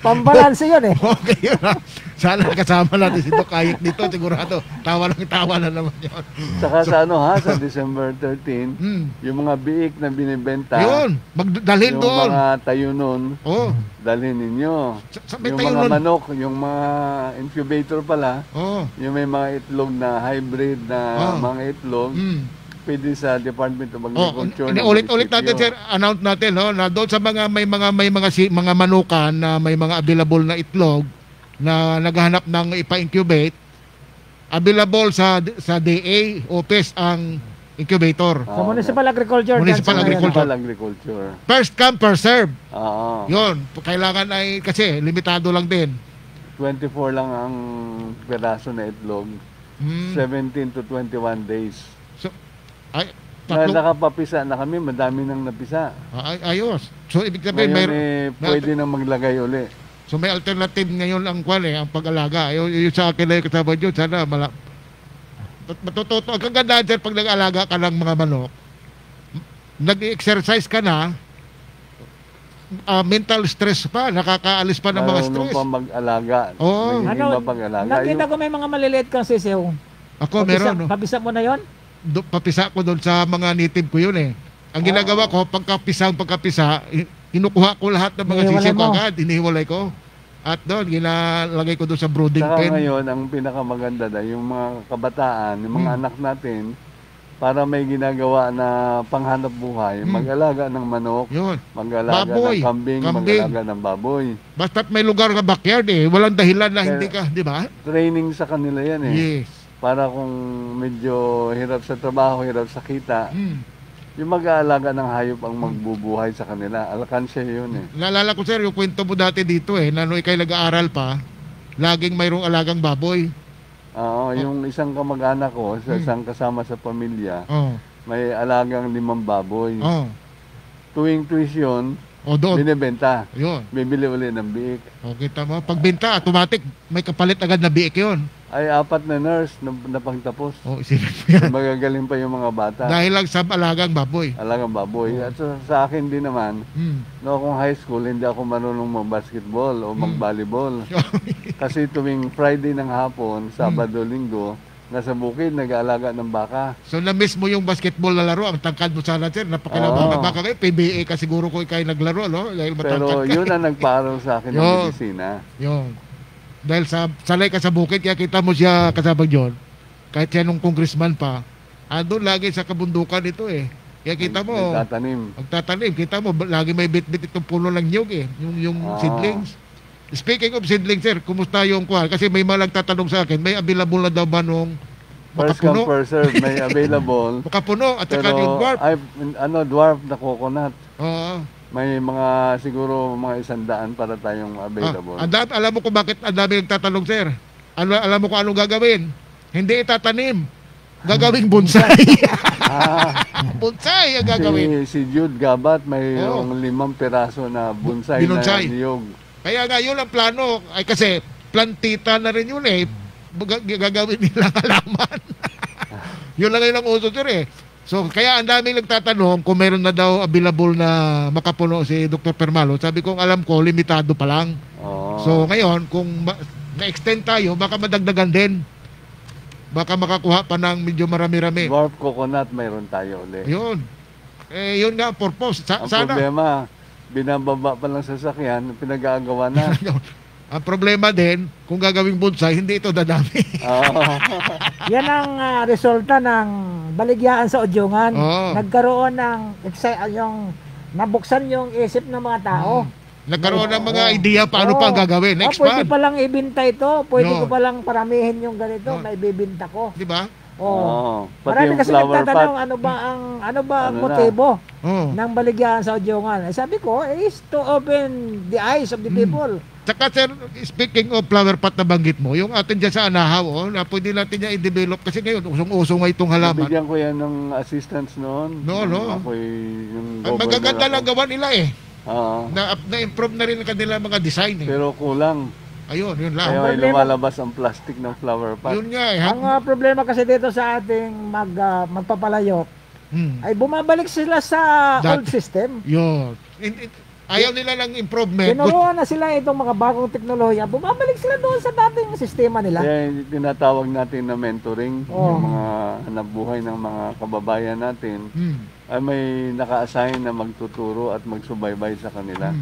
Pambalanse yun eh. Okay, yun ha. Sana kasama natin si Doc Ayik dito. Sigurado, tawa na naman yun. Saka sa sa December 13, yung mga biik na binibenta, Yun, dalhin yung doon. mga tayo nun, Oh, dalhin ninyo. may Yung tayo mga nun. manok, yung mga incubator pala, Oh, yung may mga itlog na hybrid na mga itlog, pwede sa Department of Agriculture. ng ulit natin munisipyo. sir, announce natin no, na doon sa mga mga manukan na may mga available na itlog na naghahanap ng ipa-incubate, available sa DA office ang incubator. Sa Municipal Agriculture. Municipal dyan sa Municipal ngayon. Agriculture. First come, first serve. Oo. Yun, kailangan ay kasi limitado lang din. 24 lang ang peraso na itlog. 17 to 21 days. So, ay, Na tatlo, nakapapisa na kami, madami nang napisa. ayos. So, ibig sabihin, Ngayon pwede nang maglagay uli. so may alternative ngayon ang ang pag-alaga. Yung sa akin na yung kasama dyan, sana matututo. Ang kagandahan sir, pag nag-alaga ka ng mga manok, nag-exercise ka na, mental stress pa, nakakaalis pa ng mga Marunong stress. pa mag-alaga. Oo. May Ano, iba pag-alaga. Nakita ko may mga maliliit kang sisiw. Ako meron, no? Papisa mo na yon? Papisa ko doon sa mga native ko yun eh. Ang ginagawa ko, pagkapisa, kinukuha ko lahat ng mga Hiniwalay sisiw mo. agad, hiniwalay ko. At doon, ginalagay ko doon sa brooding Saka pen. ngayon, ang pinakamaganda na yung mga kabataan, yung mga anak natin, para may ginagawa na panghanap buhay, mag-alaga ng manok, Yun. mag-alaga Baboy, ng kambing, kambing. mag-alaga ng baboy. Basta't may lugar nga backyard eh. Walang dahilan na hindi ka, di ba? Training sa kanila yan eh. Yes. Para kung medyo hirap sa trabaho, hirap sa kita, yung mag-aalaga ng hayop ang magbubuhay sa kanila. Alkansya yun eh. Naalala ko sir, yung kwento mo dati dito eh, na nung ikay nag-aaral pa, laging mayroong alagang baboy. Oo, yung isang kamag-anak ko, sa isang kasama sa pamilya, Oh. may alagang 5 baboy. Oh. Tuwing tuition, O doon. binibenta. Yun. Bibili uli ng biik. O kita mo, pagbenta, automatic, may kapalit agad na biik yun. Ay, 4 na nurse na pangtapos. O isipin mo yan. Magagaling pa yung mga bata. Dahil lang sa alagang baboy. Alagang baboy. At sa akin din naman, no, akong high school, hindi ako marunong mag-basketball o mag-volleyball. Kasi tuwing Friday ng hapon, Sabado, Linggo, nasa bukid, nag-aalaga ng baka. So na-miss mo yung basketball na laro, ang tangkad mo sana sir, Oo. baka kayo, PBA ka siguro ko kayo naglaro, no? Dahil matangkad Pero ka. yun ang nagpaaral sa akin ng Yun. medisina. Yun. Dahil sanay ka sa bukid, kaya kita mo siya kasama John. Kahit siya nung congressman pa, andun lagi sa kabundukan ito eh. Kaya kita mo, Nagtatanim. magtatanim, kita mo, lagi may bit-bit itong puno ng nyug eh, yung seedlings. Speaking of seedlings sir, kumusta yung kuha? Kasi may mga nagtatanong sa akin, may available na daw ba nung First come, makapuno? first serve, may available. Makapuno at saka yung dwarf. ay, dwarf na coconut. Oo. May mga, siguro mga 100 para tayong available. Alam mo kung bakit ang dami nagtatanong, sir? Alam mo kung anong gagawin? Hindi itatanim. Gagawing bonsai. Bonsai ang gagawin. Si Jude Gabat, may Oo. 5 piraso na bonsai Binonsai. na niyog. Kaya nga, yun ang plano. Ay kasi, plantita na rin yun eh. Gagawin nilang halaman. Yun lang yun ang uso, sir eh. So, kaya ang daming nagtatanong kung meron na daw available na makapuno si Dr. Permalo. Sabi ko, alam ko, limitado pa lang. Oo. So, ngayon, kung na-extend tayo, baka madagdagan din. Baka makakuha pa ng medyo marami-rami. Dwarf coconut, mayroon tayo ulit. Yun. Yun nga, ang purpose. Ang Sana. problema, binababa pa lang sa sasakyan, pinag-aagawa na. Ang problema din, kung gagawing bonsai, hindi ito dadami. Oo. Yan ang resulta ng baligyaan sa Udyungan. Oo. Nagkaroon ng yung nabuksan yung isip ng mga tao. Nagkaroon ng mga idea paano pa gagawin. Next pwede month. pa lang ibinta ito. Pwede No. ko pa lang paramihin yung ganito. May bibinta ko. Di ba? Oh. Pati Marami yung kasi flower nagtatanong pot. ano ba ang Ano na? motibo Oh. ng baligyan sa Udyongan. Sabi ko, is to open the eyes of the people. Tsaka sir, speaking of flower pot na banggit mo, yung atin dyan sa Anahaw, na pwede natin niya i-develop kasi ngayon, usong-usong nga itong halaman. Nabigyan ko yan ng assistance noon. No. Ako'y yung Ang governor magaganda ako. lang gawa nila eh. Oo. Na-improve na rin ang kanila mga design eh. Pero kulang. Ayun, yun Kaya lang. may problema- lumalabas ang plastic ng flower pot. Yun nga eh. Ang problema kasi dito sa ating magpapalayok ay bumabalik sila sa old system. Yun. Ayaw nila ng improvement. Tinuruan na sila itong mga bagong teknolohiya. Bumabalik sila doon sa dating sistema nila. Kaya yung tinatawag natin na mentoring, Oo. yung mga hanap buhay ng mga kababayan natin, Hmm. ay may naka-assign na magtuturo at magsubaybay sa kanila.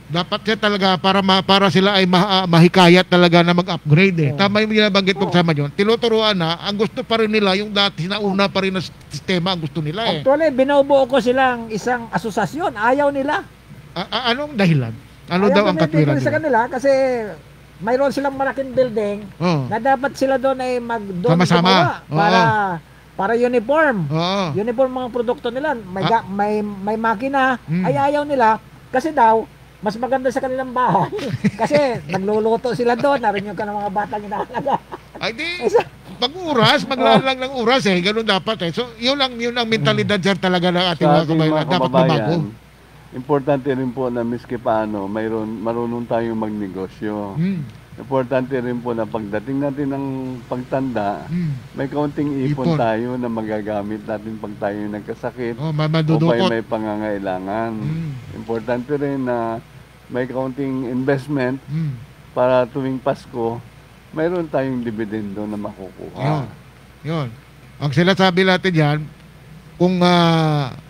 Dapat siya talaga para sila ay mahikayat talaga na mag-upgrade eh. Tama yung binabanggit mo kasama yun. Tinuturuan na, ang gusto pa rin nila, yung dati na una pa rin na sistema ang gusto nila eh. Actually, binubuo ko silang isang asosasyon. Ayaw nila. Anong dahilan? Ano Ayaw daw ang bumibigay katwiran sa nila? kanila kasi mayroon silang malaking building Oo. na dapat sila doon ay Sama-sama. gumawa Oo. para uniform. Oo. Uniform mga produkto nila. May makina. Hmm. Ay ayaw nila kasi daw mas maganda sa kanilang bahay. Kasi nagluluto sila doon. Narinig ka ng mga batang inaalaga. Ay di, mag-oras, maglalang ng oras eh. Ganun dapat eh. So, yun ang mentalidad sir talaga ng ating Sa mga ating kabayan. mga Dapat mabago. kababayan, importante rin po na miski paano, marunong tayong magnegosyo. Importante rin po na pagdating natin ng pagtanda, may kaunting ipon Ipon. tayo na magagamit natin pag tayo nagkasakit Oh, o pa madudukot. may pangangailangan. Importante rin na may kaunting investment para tuwing Pasko, mayroon tayong dividendo na makukuha. Yun. Ang sinasabi natin yan, kung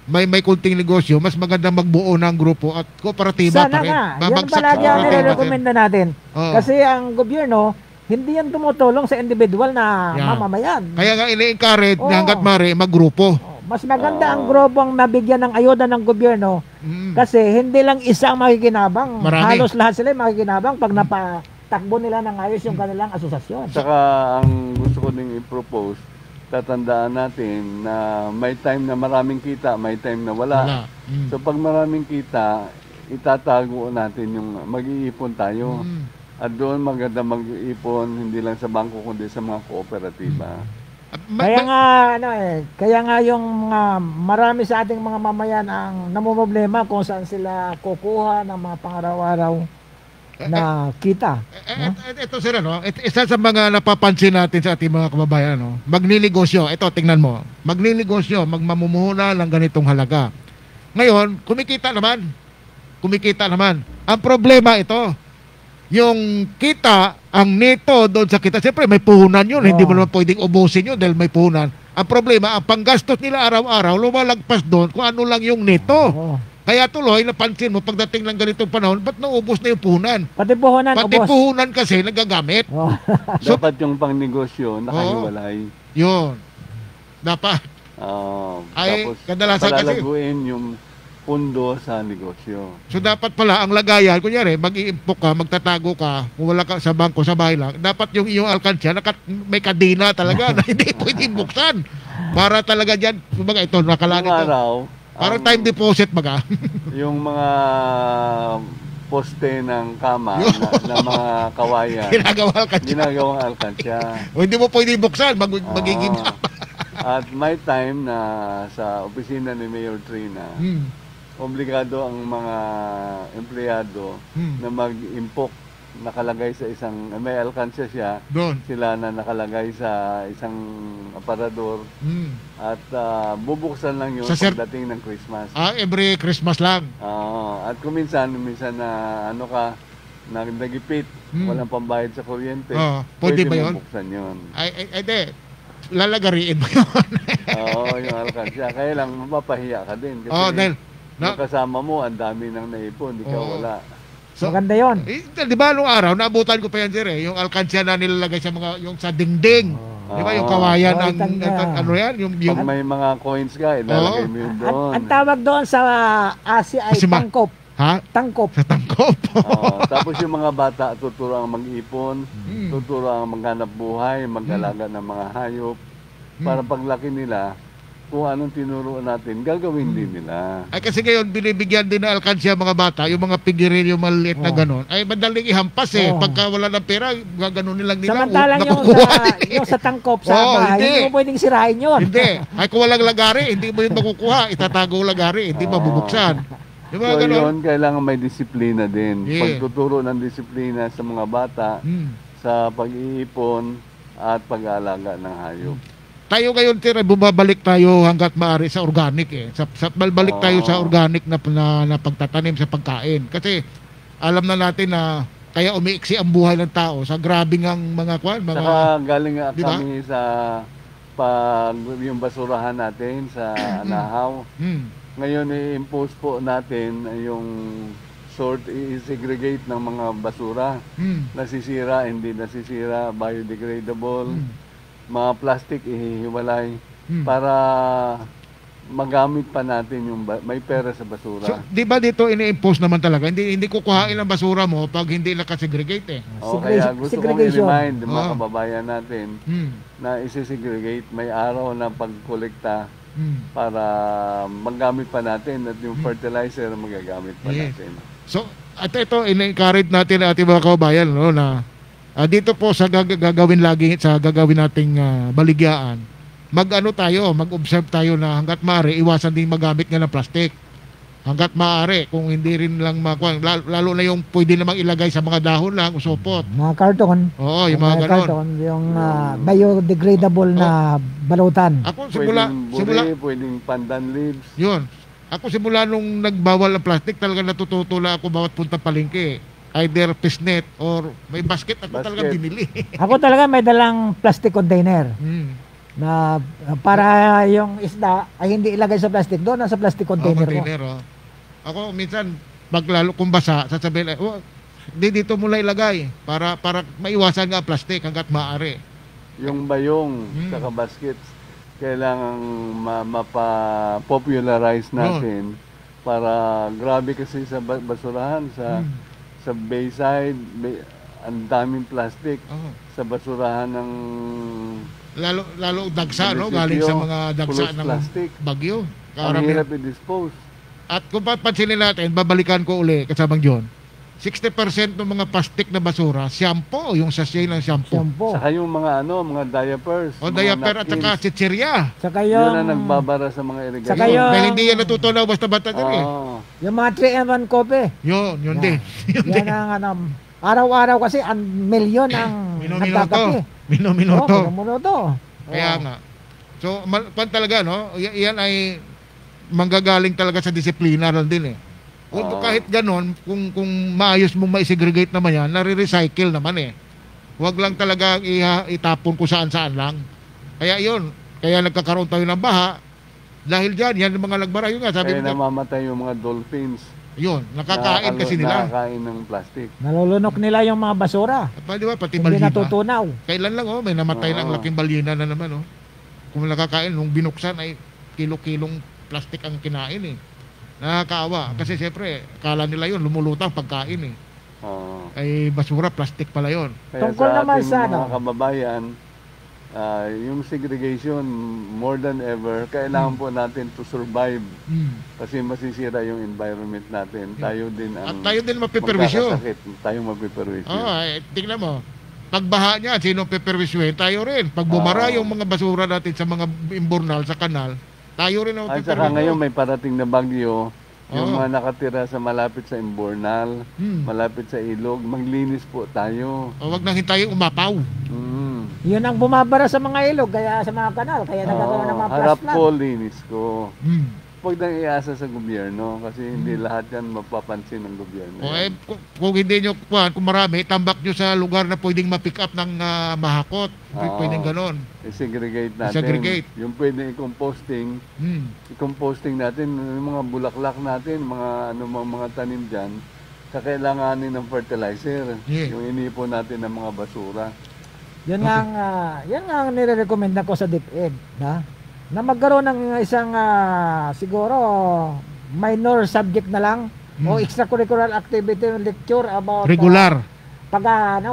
may kunting negosyo, mas maganda magbuo ng grupo at kooperatiba Sana pa rin. nga. Yan Babagsak palagi sa ang kooperatiba, sir. nire-recommenda natin. Oo. Kasi ang gobyerno, hindi yan tumutulong sa individual na Yan. mamamayan. Kaya nga ini-encourage Oo. na hanggat mari magrupo. Mas maganda ang grupong nabigyan ng ayuda ng gobyerno kasi hindi lang isa ang makikinabang. Marami. Halos lahat sila yung makikinabang pag napatakbo nila ng ayos yung kanilang asosasyon. Saka ang gusto ko ding i-propose, tatandaan natin na may time na maraming kita, may time na wala. So pag maraming kita, itatago natin yung mag-iipon tayo. At doon maganda mag-iipon, hindi lang sa bangko kundi sa mga kooperatiba. Kaya nga yung mga marami sa ating mga mamayan ang namumroblema kung saan sila kukuha ng mga pangaraw-araw na kita. Ito sir, isa sa mga napapansin natin sa ating mga kababayan, magninegosyo. Ito, tingnan mo. Magninegosyo, magmamumuhunan ng ganitong halaga. Ngayon, kumikita naman. Ang problema ito, yung kita, ang neto doon sa kita, siyempre may puhunan yun. Hindi mo naman pwedeng ubusin yun dahil may puhunan. Ang problema, ang panggastos nila araw-araw, lumalagpas doon kung ano lang yung neto. Kaya tuloy, napansin mo, pagdating ng ganitong panahon, ba't naubos na yung puhunan? Pati puhunan, Pati ubos. puhunan kasi nagagamit. So- Dapat yung pang-negosyo, nakahiwalay. Yun. Dapat. Ay, Tapos kadalasan kasi- palalaguin yung pundo sa negosyo. So dapat pala ang lagayan, kunyari, mag-iimpok ka, magtatago ka, kung wala ka sa bangko, sa bahay lang, dapat yung iyong alkansya, may kadena talaga na hindi pwedeng buksan. Para talaga dyan, kumbaga ito, nakalagay Yung ito. araw, Parang time deposit baga. yung mga poste ng kama na mga kawayan, Ginagawa alkansya. ginagawang alkansya. O hindi mo pwedeng buksan, magiging... At may time na sa opisina ni Mayor Trina, obligado ang mga empleyado na mag-impok, nakalagay sa isang, may alkansya siya, Doon. sila na nakalagay sa isang aparador at bubuksan lang yun Sa pagdating ng Christmas. Every Christmas lang. At minsan na nagipit, walang pambayad sa kuryente, Pwede ba yun? mong buksan yun. Ay, de. Lalagariin mo yun. Oo, yung alkansya. Kaya lang, mapapahiya ka din. Kasi Dahil... yung kasama mo, ang dami nang naipon, ikaw wala. Maganda yun. Di ba nung araw, naabutan ko pa yan sir yung alkansya na nilalagay sa mga, yung sa dingding. Di ba yung kawayan Oo, ano yan? Pag may mga coins ka, ilalagay mo yun doon. Ang tawag doon sa Asia ay Kasi tangkop. Ha? Tangkop. Sa tangkop. Tapos yung mga bata, tuturo ang mag-ipon, tuturo ang maghanap buhay, mag-alaga ng mga hayop, para paglaki nila, kung anong tinuro natin, gagawin din nila. Ay kasi ngayon, binibigyan din na alkansya mga bata, yung mga pigirin, yung maliit na ganon, ay madaling ihampas eh. Pagka wala ng pera, gaganon nilang nila. Samantalang yung sa tangkop sa bahay, hindi mo pwedeng sirain yun. Hindi. Ay kung walang lagari, hindi mo yun makukuha. Itatago lagari, hindi mabubuksan. Yung mga So ganon. yun, kailangan may disiplina din. Yeah. Pagtuturo ng disiplina sa mga bata, sa pag-iipon at pag-aalaga ng hayop. Tayo ngayon, tira, bumabalik tayo hanggat maaari sa organic eh. Balbalik tayo sa organic na pagtatanim sa pagkain. Kasi alam na natin na kaya umiiksi ang buhay ng tao sa grabing ang mga Saka galing nga Diba? kami sa yung basurahan natin sa Anahaw. Ngayon i-impose po natin yung i-segregate ng mga basura. Nasisira, hindi nasisira, biodegradable. Mga plastic ihihiwalay para magamit pa natin yung may pera sa basura. So, di ba dito ini-impose naman talaga? Hindi kukuhain ang basura mo pag hindi nakasegregate eh. Kaya gusto kong i-remind yung mga Oo. kababayan natin na isi-segregate, may araw na pagkolekta para magamit pa natin at yung fertilizer magagamit pa Yes. natin. So, at ito, in-encourage natin ang ating mga kababayan no, na dito po sa gagawin nating baligyan, mag-observe tayo na hanggat maaari, iwasan din magamit nga ng plastic. Hanggat maaari, kung hindi rin lang lalo na yung pwede namang ilagay sa mga dahon lang, usopot. Mga karton. Oo, yung mga ganon. Karton, yung biodegradable na balutan. Ako Pwedeng buri, pwedeng pandan leaves. Yun. Ako simula nung nagbawal ang plastic, talaga natututula ako bawat punta palengke. Either fishnet or may basket ako talaga binili. Ako talaga may dalang plastic container na para yung isda ay hindi ilagay sa plastic, doon sa plastic container ko. Oh. Ako minsan lalo kung basa, sasabihin, dito mo lang ilagay para maiwasan nga ang plastic hanggat maaari. Yung bayong saka baskets, kailangang mapa-popularize natin para grabe kasi sa basurahan sa bayside, ang daming plastic sa basurahan ng lalo dagsa no, galing sa mga dagsa ng plastic. bagyo. Ang hirap i-dispose. At kung papansinin natin, babalikan ko uli kasamang John, 60% ng mga plastic na basura, shampoo, yung sachet ng shampoo. Saka yung mga mga diapers. O diaper at saka chichirya. Saka yun na nagbabara sa mga irigasyon. Saka yung dahil hindi yan natutunaw basta-basta din eh. Yung mga 3-in-1 coffee. Yun din. Yan ang araw-araw kasi ang milyon ang nagkakape. Minuto. Kaya nga. So, talaga, no? Yan ay manggagaling talaga sa disiplina rin din eh. Kahit ganon, kung maayos mong ma-segregate naman yan, nare-recycle naman eh. Huwag lang talaga itapon kung saan-saan lang. Kaya yun, kaya nagkakaroon tayo ng baha. Dahil dyan, yan yung mga nagbara. Yun nga, sabi kaya namamatay yung mga dolphins. Yun, nakakain kasi nila. Nakakain ng plastic. Nalulunok nila yung mga basura. Di ba, pati hindi balyina. natutunaw. Kailan lang, may namatay lang laking balyina na naman. Kung nakakain, nung binuksan ay kilo-kilong plastic ang kinain eh. Nakakaawa. Kasi siyempre, kala nila yun, lumulutang pagkain eh. Ay basura, plastic pala yun. Kaya tungkol naman sa mga kababayan, yung segregation, more than ever, kailangan po natin to survive. Kasi masisira yung environment natin. Tayo din ang at tayo din mapiperwisyo. Tayo mapiperwisyo. Tingnan mo. Pagbaha niya, sino piperwisyohin? Tayo rin. Pag bumara yung mga basura natin sa mga imburnal, sa kanal, tayo rin ang At saka ngayon may parating na bagyo, yung mga nakatira sa malapit sa Imbornal, malapit sa ilog, maglinis po tayo. Huwag nang hintayin umapaw. Yun ang bumabara sa mga ilog, kaya sa mga kanal, kaya nagkakaroon ng mga harap flash ko, linis ko. Huwag nang iasa sa gobyerno kasi hindi lahat yan mapapansin ng gobyerno. Kung hindi nyo, kung marami, tambak nyo sa lugar na pwedeng ma-pick up ng mahakot. Pwedeng ganon. I-segregate natin. Yung pwedeng i-composting, i-composting natin, yung mga bulaklak natin, mga tanim dyan, kakailanganin ng fertilizer. Yung inipon natin ng mga basura. Yan nga ang nire-recommend ko sa DepEd, na magkaroon ng isang siguro minor subject na lang o extracurricular activity lecture about Regular.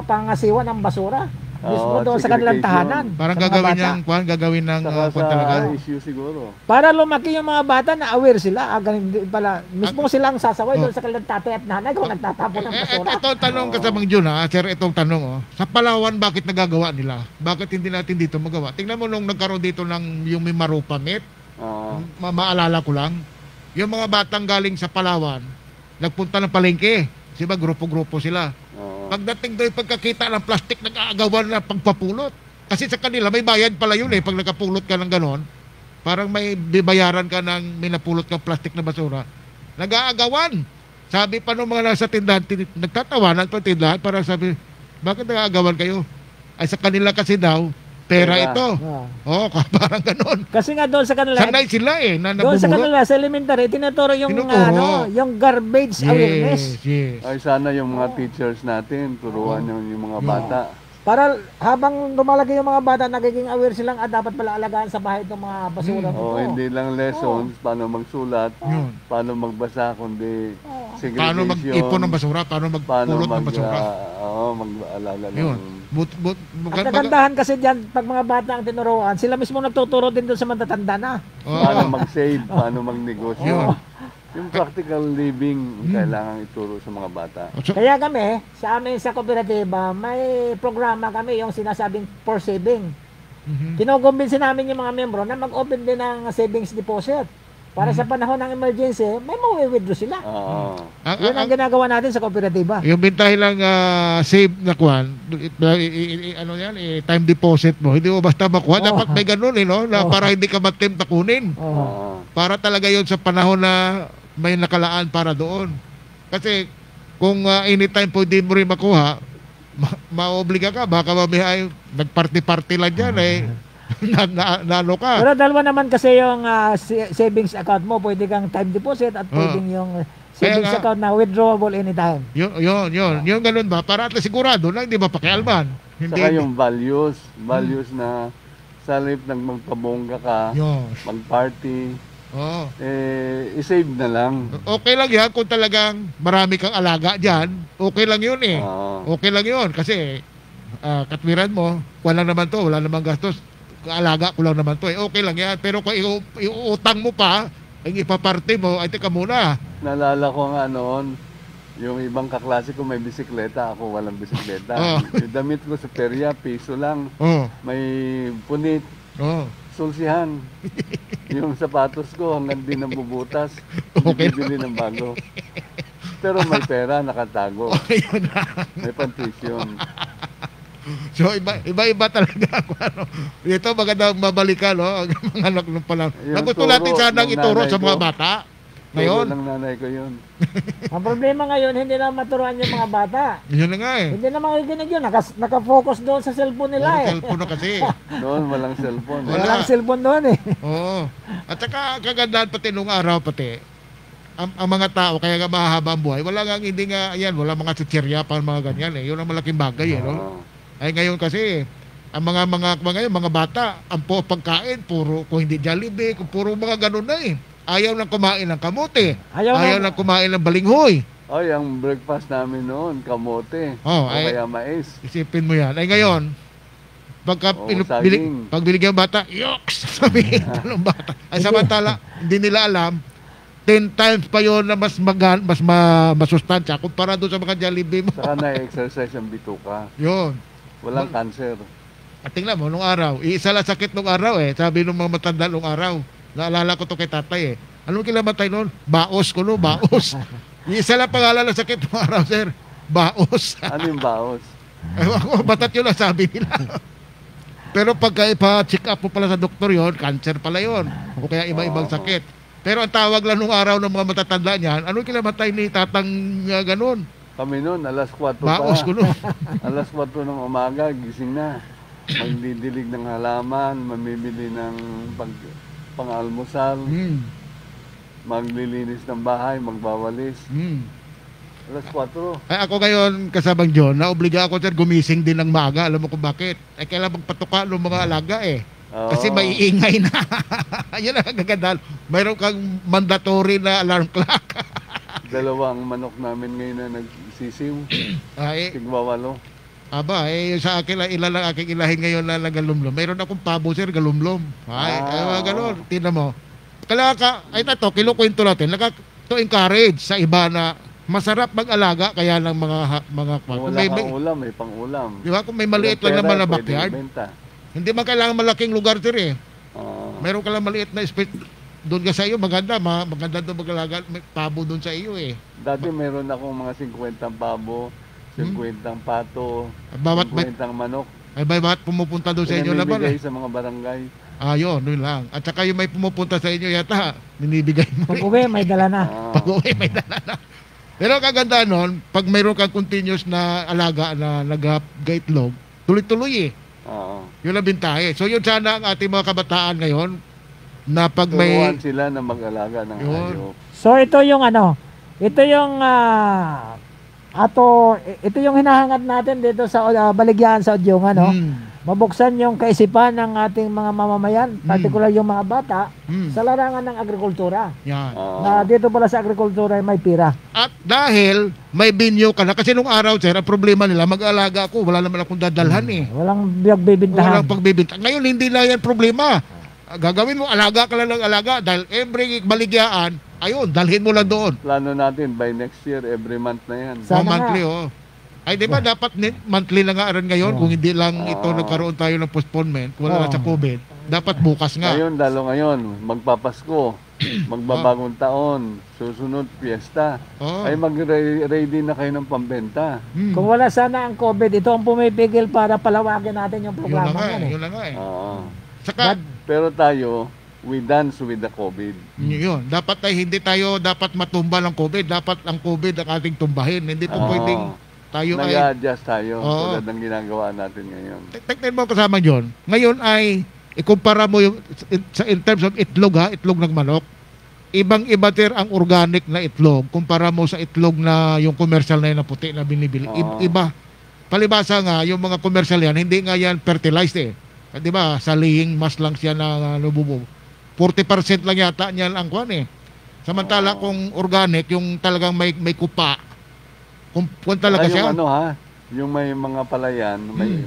pangasiwa ng basura. Mismo doon sa kanilang tahanan. Parang sa mga gagawin ng Saka kwan talaga. sa issue siguro. Para lumaki yung mga bata na aware sila. Ganun din pala. Mismo silang sasaway doon sa kanilang tatay at nanay kung nagtatapon ng basura. Ito tanong ka sa Mang Jun, sir, itong tanong, sa Palawan, bakit nagagawa nila? Bakit hindi natin dito magawa? Tingnan mo nung nagkaroon dito ng yung may Marupamit, maalala ko lang, yung mga batang galing sa Palawan, nagpunta ng palengke. Diba, grupo-grupo sila. Pagdating doon, pagkakita ng plastic, nag-aagawan na pagpapulot. Kasi sa kanila, may bayad pala yun pag nakapulot ka ng ganon, parang may bibayaran ka ng may napulot kang plastic na basura. Nag-aagawan. Sabi pa nung mga nasa tindahan, nagtatawanan pa tindahan, parang sabi, bakit nag-aagawan kayo? Ay sa kanila kasi daw, pera ito. Parang ganon. Kasi nga doon sa kanila, sanay sila na doon sa nabubulot. kanila, sa elementary, tinuturo yung, yung garbage awareness. Yes. Ay sana yung mga teachers natin, turuan yung mga bata. Para habang lumalaki yung mga bata, nagiging aware silang dapat pala alagaan sa bahay itong mga basura nito. Hindi lang lessons, paano magsulat, paano magbasa, kundi segregation. Paano mag-ipon ng basura, paano magpulot ng basura. Mag-alala Yun. ng... At kagandahan kasi dyan, pag mga bata ang tinuruan, sila mismo nagtuturo din doon sa matatanda na. Paano mag-save, paano magnegosyo. Yun. Yung practical living, kailangan ituro sa mga bata. Kaya kami, sa amin sa kooperatiba, may programa kami yung sinasabing for saving. Kinukumbinsin namin yung mga membro na mag-open din ng savings deposit. Para sa panahon ng emergency, may mawi-withdraw sila. Yun ang ginagawa natin sa kooperatiba. Yung bintahin lang save na kwan, ano yan, time deposit mo. Hindi mo basta makuha. Dapat may ganun na para hindi ka matempt na kunin. Para talaga yun sa panahon na may nakalaan para doon. Kasi kung anytime pwede mo rin makuha, maobliga ka. Baka mamaya nagparty-party lang dyan nalo ka. Pero dalawa naman kasi yung savings account mo, pwede kang time deposit at pwedeng yung savings account na withdrawable anytime. Yun. Yung ganun ba? Para at sigurado na hindi ba pakialman. Saka yung values na sa halip ng magpabongga ka, mag-party, i-save na lang. Okay lang yan kung talagang marami kang alaga dyan. Okay lang yun Okay lang yun kasi katwiran mo, wala naman namang gastos. Alaga ko lang naman to okay lang yan, pero kung iuutang mo pa ang ipaparte mo, ay teka muna. Naalala ko nga noon, yung ibang kaklase ko may bisikleta, ako walang bisikleta. Yung damit ko sa perya, piso lang. May punit, sulsihan. Yung sapatos ko hanggang din ang bubutas, bibili ng bago. Pero may pera, nakatago. May pantuition. So iba talaga ako Ito magandang mabalikan ang mga anak ng palang. Gusto natin sanang ituro sa mga bata. Ngayon, ng nanay ko yun. Ang problema ngayon, hindi na maturuan yung mga bata. Yun na nga Hindi na makikinig yun. Naka-focus doon sa cellphone nila cellphone na kasi. Noon walang cellphone. Walang cellphone doon Oo. At saka kagandahan pati nung araw pati. Ang mga tao, kaya nga mahahaba ang buhay, wala mga chichirya pa mga ganyan Yun ang malaking bagay Ay ngayon kasi ang mga bata, ang pagkain puro kung hindi Jollibee, puro mga ganun na Ayaw nang kumain ng kamote. Ayaw nang kumain ng balinghoy. Ang breakfast namin noon, kamote. Kaya mais. Isipin mo yan. Ay ngayon, pag binigyan ng bata, yoks! Sabihin ng bata. Ay samantala, hindi nila alam, 10 times pa yun na mas masustansya kumpara doon sa mga Jollibee mo. Saka na-exercise ang bituka. Yun. Walang cancer. At tingnan mo, nung araw, iisa lang sakit nung araw sabi nung mga matanda nung araw, naalala ko to kay tatay Anong kilamatay noon? Baos ko baos. Iisa lang pangalan ng sakit nung araw, sir. Baos. Ano yung baos? Ewan ko, batat yun ang sabi nila. Pero pagka ipa-check up mo pala sa doktor yon, cancer pala yon. O kaya iba-ibang sakit. Pero ang tawag lang nung araw ng mga matatanda niyan, anong kilamatay ni tatang ganun? Kami noon, alas 4 Baos ko noon. Alas 4 ng umaga, gising na. Magdidilig ng halaman, mamimili ng pang-almusal, maglilinis ng bahay, magbawalis. Alas 4. Ay, ako ngayon, kasabang John, naobliga ako, sir, gumising din ng maaga. Alam mo kung bakit? Ay, kailangan magpatuka ng mga alaga eh. Oo. Kasi maiingay na. Yun ang kagandaan. Mayroon kang mandatory na alarm clock. Dalawang manok namin ngayon na nagsisiw. Ay, Tigwawalo. aba, sa akin, ilan lang aking ilahin ngayon na nagalumlom. Mayroon akong pabo, sir, galumlom. Ay, Ah. ganun. Tingnan mo. Ay, nato, kinukwento natin. To encourage sa iba na masarap mag-alaga kaya ng mga Kung kung wala may, kang ulam, may pang-ulam. di ba, kung may maliit lang Walang naman na pera, backyard, pwedeng ibenta. hindi man kailangan malaking lugar, sir eh. Oo. Meron ka lang maliit na space doon ka sa iyo, maganda doon mag-alaga, may pabo doon sa iyo eh. Dati meron akong mga 50 pabo, 50 pato, Bawat 50 manok. ay bawat pumupunta doon sa inyo laban Pinamimigay eh. sa mga barangay. Yun lang. At saka yung may pumupunta sa inyo yata, binibigay mo Pag rin. uwi, may dala na. Pag uwi, may dala na. Pero kaganda nun, pag mayroon kang continuous na alaga na nag-gaitlog, tuloy-tuloy eh. Oo. Yun ang bintahe. So yun sana ang ating mga kabataan ngayon, na pag may... Turuan sila na mag-alaga ng Yun. hayop. So ito yung ito yung ito yung hinahangad natin dito sa Baligyan sa Odyong mabuksan yung kaisipan ng ating mga mamamayan, particular yung mga bata sa larangan ng agrikultura. Yan. Oo. Na dito pala sa agrikultura ay may pira. At dahil may binyo ka na, kasi nung araw, sir, ang problema nila, mag-alaga ako, wala naman akong dadalhan eh. Walang biyagbibintahan. Walang pagbibinta. Ngayon, hindi na yan problema. Gagawin mo, alaga ka lang ng alaga dahil every baligyaan, ayun, dalhin mo lang doon. Plano natin by next year, every month na yan. Sana nga. Monthly, Ay, di ba dapat monthly na nga rin ngayon kung hindi lang ito Oo. nagkaroon tayo ng postponement, wala Oo. na sa COVID, dapat bukas nga. Ngayon, lalo ngayon, magpapasko, magbabagong taon, susunod piyesta. Oo. Ay mag-ready na kayo ng pambenta. Kung wala sana ang COVID, ito ang pumipigil para palawagin natin yung Yun na programa nga yan eh, eh. yun na nga eh. Oo. Saka, Pero tayo, we dance with the COVID. yun, dapat ay hindi tayo dapat matumba ng COVID, dapat ang COVID ang ating tumbahin. Hindi po Oo. pwedeng tayo ay Nag-adjust tayo Oo. tulad ng ginagawa natin ngayon. tignan mo kasama yun. Ngayon ay ikumpara mo yung in terms of itlog itlog ng manok. Ibang-iba ang organic na itlog kumpara mo sa itlog na yung commercial na yun na puti na binibili. Oo. Iba. Palibasa nga yung mga commercial yan, hindi nga yan fertilized eh. 'Di ba? Sa laying mas lang siya na nububo. 40% lang yata niyan ang kwan eh. Samantala Oo. kung organic, yung talagang may kupa, kung talaga Saka siya. yung yung may mga palayan,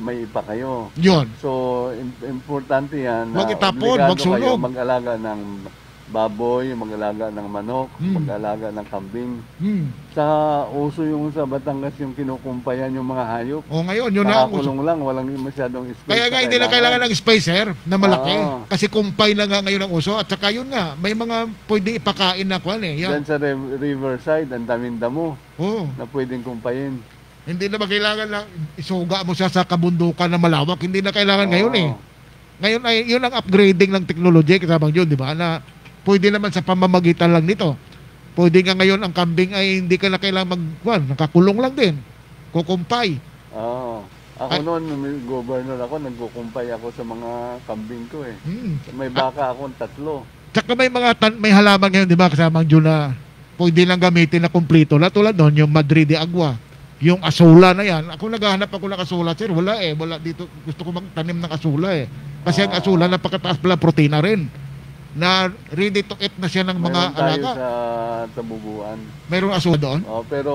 may ipa kayo. Yun. So, importante yan Huwag na itapon, obligado huwag sunog. kayo mag-alaga ng baboy, mag-alaga ng manok, Mm. mag-alaga ng kambing. Hmm. Sa uso yung sa Batangas yung kinukumpayan yung mga hayop. O ngayon, yun na ang Nakakulong lang, walang masyadong space. Kaya nga hindi na kailangan ng spacer na malaki. Oo. Kasi kumpay na nga ngayon ang uso. At saka yun nga, may mga pwede ipakain na kwan eh. Yan. Diyan sa riverside, ang daming damo Oo. na pwedeng kumpayin. Hindi na ba kailangan na isuga mo siya sa kabundukan na malawak. Hindi na kailangan ngayon eh. Ngayon ay yun ang upgrading ng technology kasama yun, di ba? Na pwede naman sa pamamagitan lang nito. Pwede nga ngayon ang kambing ay hindi ka na kailangan nakakulong lang din. Kukumpay. Oo. Ako Ay- noon, governor ako, nagkukumpay ako sa mga kambing ko eh. Hmm. May baka akong 3. Tsaka may mga may halaman ngayon, di ba, kasamang June na pwede lang gamitin na kumplito na tulad doon, yung Madrid de Agua. Yung asula na yan. Ako naghahanap ako ng asula, sir. Wala eh. Wala dito. Gusto ko magtanim ng asula eh. Kasi ang asula, napakataas pala protina rin. Na ready to eat na siya ng mga Meron tayo alaga. sa Tabubuan. Mayroong asula doon? Pero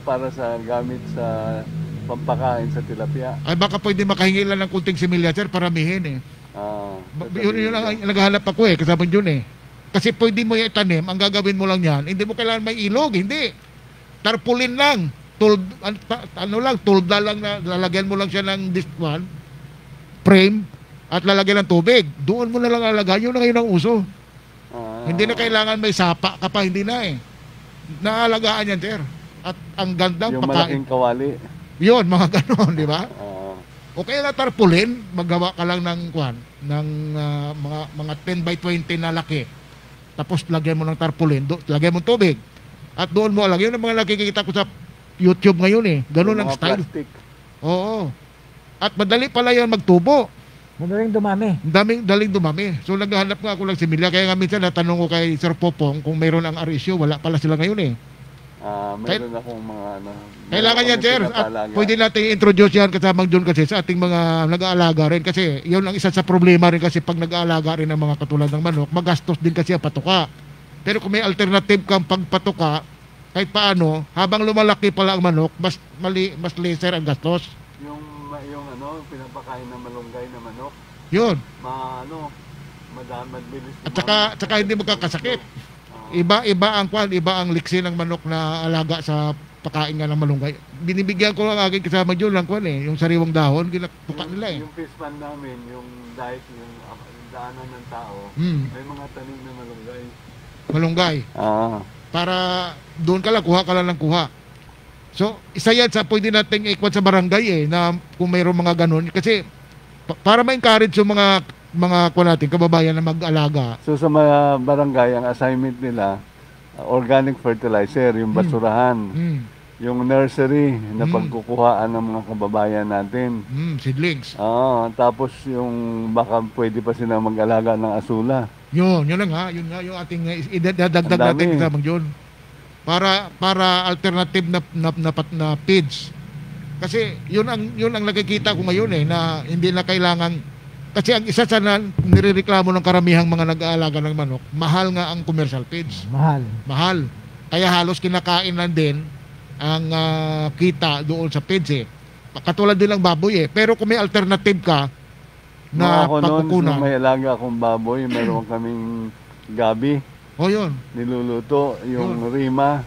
para sa gamit sa pampakain sa tilapia. Ay baka pwede makahingi lang ng kunting similya, sir, paramihin eh. Yun ang naghahanap ako eh. Kasama yun eh. Kasi pwede mo yung itanim, ang gagawin mo lang yan, hindi mo kailangan may ilog, hindi. Tarpaulin lang. Tulda lang na lalagyan mo lang siya ng this one, frame, at lalagyan ng tubig. Doon mo na lang lalagyan. Yun na ngayon ang uso. Hindi na kailangan may sapa ka pa, hindi na eh. Naalagaan yan, sir. At ang gandang Yung malaking kawali. Yun, mga ganon, di ba? Ah, O kaya na tarpaulin, magawa ka lang ng ng mga 10 by 20 na laki. Tapos lagyan mo ng tarpaulin, lagyan mo tubig. At doon mo lagyan. Yun ang mga nakikita ko sa YouTube ngayon eh. Ganun yung ang mga style. plastic. Oo. At madali pala yan magtubo. Madaling dumami. Daling dumami. So naghahanap nga ako ng similya. Kaya nga minsan natanong ko kay Sir Popong kung mayroon ang RSU. Wala pala sila ngayon eh. Meron akong mga ano. Kailangan meron yan, sir. akong At pinapalaga. pwede natin i-introduce yan kasamang John kasi sa ating mga nag-aalaga rin. Kasi yun ang isa sa problema rin kasi pag nag-aalaga rin ng mga katulad ng manok, magastos din kasi ang patuka. Pero kung may alternative kang pagpatuka, kahit paano, habang lumalaki pala ang manok, mas lesser ang gastos. Yung ano, pinapakain ng malunggay na manok, Yun. mabilis. At saka hindi magkakasakit. Iba ang liksi ng manok na alaga sa pagkain nga ng malunggay. Binibigyan ko lang aking kasama John lang yung sariwang dahon, ginatuka nila eh. Yung fish pan namin, yung diet, yung daanan ng tao, Hmm. may mga tanim na malunggay. Malunggay. Para doon ka lang, kuha ka lang ng kuha. So, isa yan sa pwede nating ikwan sa barangay na kung mayroong mga ganun. Kasi, para ma-encourage yung mga kuha natin, kababayan na mag-alaga. So sa mga barangay, ang assignment nila, organic fertilizer, yung basurahan, yung nursery na pagkukuhaan ng mga kababayan natin. Seedlings. Tapos yung baka pwede pa sila mag-alaga ng asula. Yun lang ha. Yun nga yung ating idadagdag Ang dami. natin kasamang John. Para alternative na feeds. Kasi yun ang nakikita ko ngayon na hindi na kailangan. Kasi ang isa sa nirereklamo ng karamihang mga nag-aalaga ng manok, mahal nga ang commercial feeds. Mahal. Kaya halos kinakain lang din ang kita doon sa feeds Katulad din ng baboy Pero kung may alternative ka na Ako pagkukunan. noon, may alaga akong baboy, meron kaming gabi, Yun. niluluto, yung rima.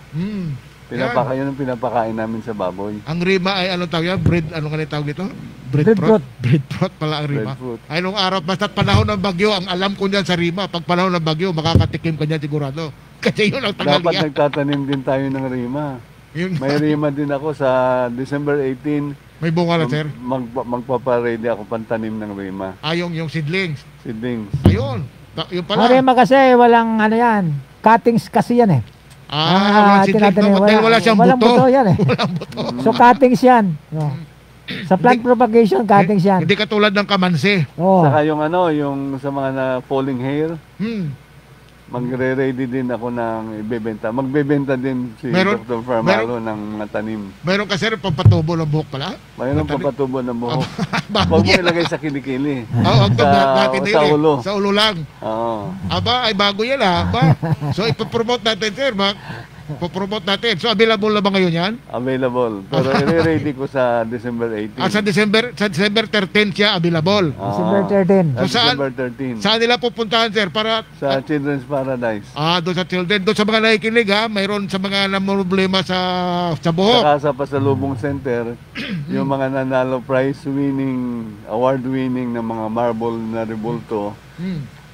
Yun ang pinapakain namin sa baboy. Ang rima ay tawag yan? Ano nga tawag dito? Breadfruit. Breadfruit pala ang rima. Breadfruit. Ay nung araw, basta't panahon ng bagyo, ang alam ko niyan sa rima, pag panahon ng bagyo, makakatikim ka niyan sigurado. Kasi yun ang tagal Dapat niya. nagtatanim din tayo ng rima. May rima din ako sa December 18. May bunga na, sir. Magpapaready ako pantanim ng rima. Yung seedlings. Seedlings. Ayun. Yung pala. Marima kasi walang yan. Cuttings kasi yan Walang seedlings. Dahil wala siyang walang buto. buto yan Walang buto. So cuttings yan. Sa plant propagation, cuttings yan. Hindi katulad ng kamansi. Saka yung sa mga na falling hair, magre-ready din ako ng ibebenta. Magbebenta din si Dr. Farmalo ng mga tanim. Meron kasi pampatubo ng buhok pala. Mayroon papatubo ng buhok. Bago Huwag mo ilagay sa kilikili. sa ulo. Sa ulo lang. Ay bago yan So ipopromote natin, sir. Popromote natin. So available na ba ngayon yan? Available. Pero i-ready ko sa December 18. Sa December 13 siya available. December 13. So, December 13. Saan nila pupuntahan, sir? Sa Children's Paradise. Doon sa children. Doon sa mga nakikinig, mayroon sa mga namumroblema sa buhok. Saka sa Pasalubong Center, yung mga nanalo award winning ng mga marble na rebulto,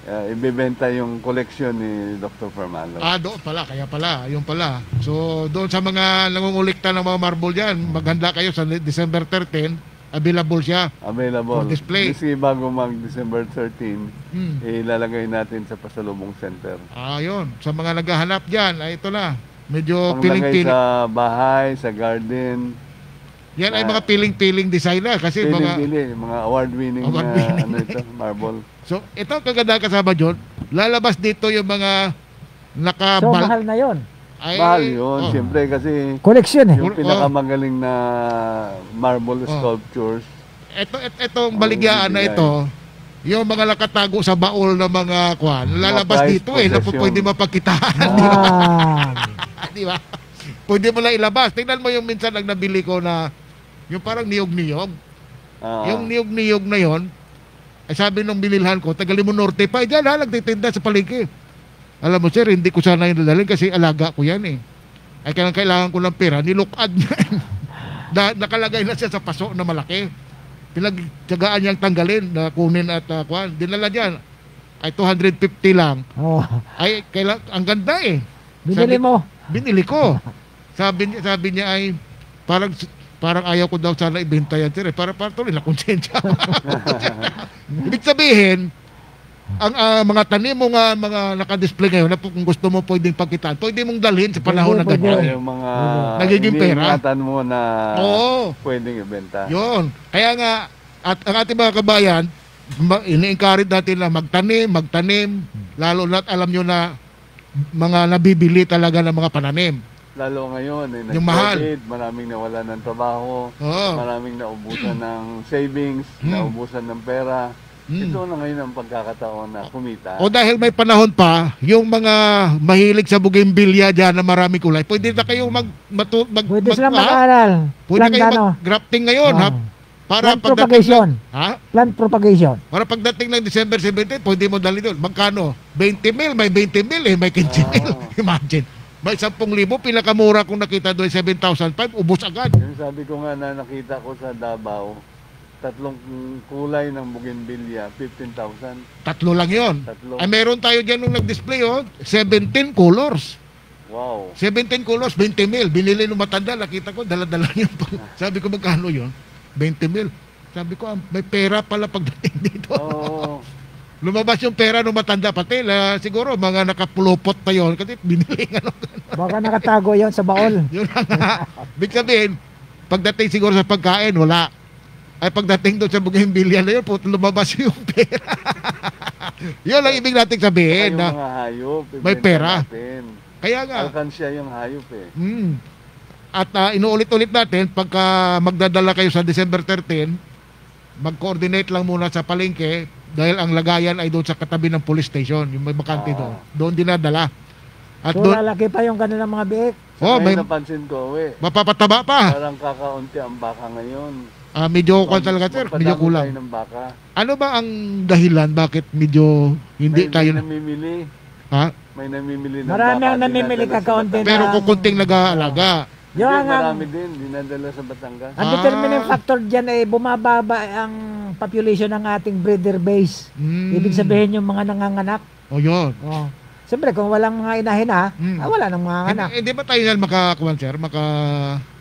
ibebenta yung collection ni Dr. Farmalo. Doon pala. Kaya pala. Yung pala. So, doon sa mga nangungulikta ng mga marble dyan, maghanda kayo sa December 13, available siya. Available. For display. Kasi bago mag-December 13, ilalagay natin sa Pasalubong Center. Yun. Sa mga naghahanap dyan, ito na. Medyo Panglagay piling-piling. sa bahay, sa garden. Yan ay mga piling-piling design na. Kasi mga award-winning marble. So, ito ang kaganda kasama John. Lalabas dito yung mga So mahal na yon. Mahal yun. Siyempre kasi Collection yung pinakamagaling na marble sculptures. Itong baligyan na ito, yung mga nakatago sa baul ng mga lalabas dito na pwede mapagkitaan. Di ba? Pwede mo lang ilabas. Tingnan mo yung minsan lang nabili ko na yung parang niyog-niyog. Yung niyog-niyog na yon, sabi nung binilhan ko, Tagalimo Norte pa, dyan nagtitinda sa palengke. Alam mo sir, hindi ko sana yung dadalhin kasi alaga ko yan Ay kailangan ko ng pera, nilukad niya. Nakalagay na siya sa paso na malaki. Pinagtyagaan niyang tanggalin, na kunin at dinala niya. Ay 250 lang. Ay, ang ganda Binili ko. Sabi niya ay parang ayaw ko daw sana ibenta yan sir para tuloy na konsensya. Ibig sabihin ang mga tanim mo mga naka-display ngayon na kung gusto mo pwedeng pagkitaan, pwede mong dalhin sa panahon na ganyan. Yung mga nagiging pera mo na pwedeng ibenta. Yun. Kaya nga at ang ating mga kabayan ini-encourage natin na magtanim lalo na't alam nyo na mga nabibili talaga ng mga pananim. lalo ngayon, Yung mahal. nag-COVID, maraming nawala ng trabaho, Oo. maraming naubusan ng savings, naubusan ng pera. Ito na ngayon ang pagkakataon na kumita. O dahil may panahon pa, yung mga mahilig sa bougainvillea dyan na maraming kulay, pwede na kayong Pwede sila mag-aral. Pwede kayong ano, mag-grafting ngayon, ha? Para plant propagation. Ha? Plant propagation. Para pagdating ng December 17, pwede mo dali doon. Magkano? 20 mil, may 20 mil may 15 mil. Imagine. May 10,000, pinakamura kung nakita doon, 7,500, ubos agad. Yung sabi ko nga na nakita ko sa Davao, 3 kulay ng bougainvillea, 15,000. 3 lang yon. 3. Ay, meron tayo dyan nung nag-display, 17 colors. Wow. 17 colors, 20 mil. Binili nung matanda, nakita ko, dala-dala yun. Sabi ko, magkano yun? 20 mil. Sabi ko, may pera pala pagdating dito. Oo. Lumabas yung pera nung matanda pati. Siguro, mga nakapulupot pa yun. Kasi binili nga. Baka nakatago yon sa baol. Yun nga. Big sabihin, pagdating siguro sa pagkain, wala. Ay pagdating doon sa bougainvillea na yun, lumabas yung pera. Yun lang ibig nating sabihin. Yung Na mga hayop, may pera. natin. Kaya nga. Alkansya yung hayop eh. At inuulit-ulit natin, pagka magdadala kayo sa December 13, mag-coordinate lang muna sa palengke dahil ang lagayan ay doon sa katabi ng police station, yung may bakante doon. Doon dinadala. At So doon, lalaki pa yung kanilang mga biik. may Napansin ko, mapapataba pa. parang kakaunti ang baka ngayon. Medyo talaga, sir. Medyo Magpadami kulang. tayo ng baka. Ano ba ang dahilan bakit medyo hindi May tayo namimili. Ha? May namimili ng Marami baka. ang namimili dinadala sa kakaunti Batangas. Pero kung kunting nag-aalaga. Hindi, Yung ang marami din. Dinadala sa Batangas. ang determining factor dyan ay bumababa ang population ng ating breeder base. Ibig sabihin yung mga nanganganak. O yun. Oh. Siyempre, kung walang mga inahin wala nang mga anak. Hindi ba tayo na makakuan, sir?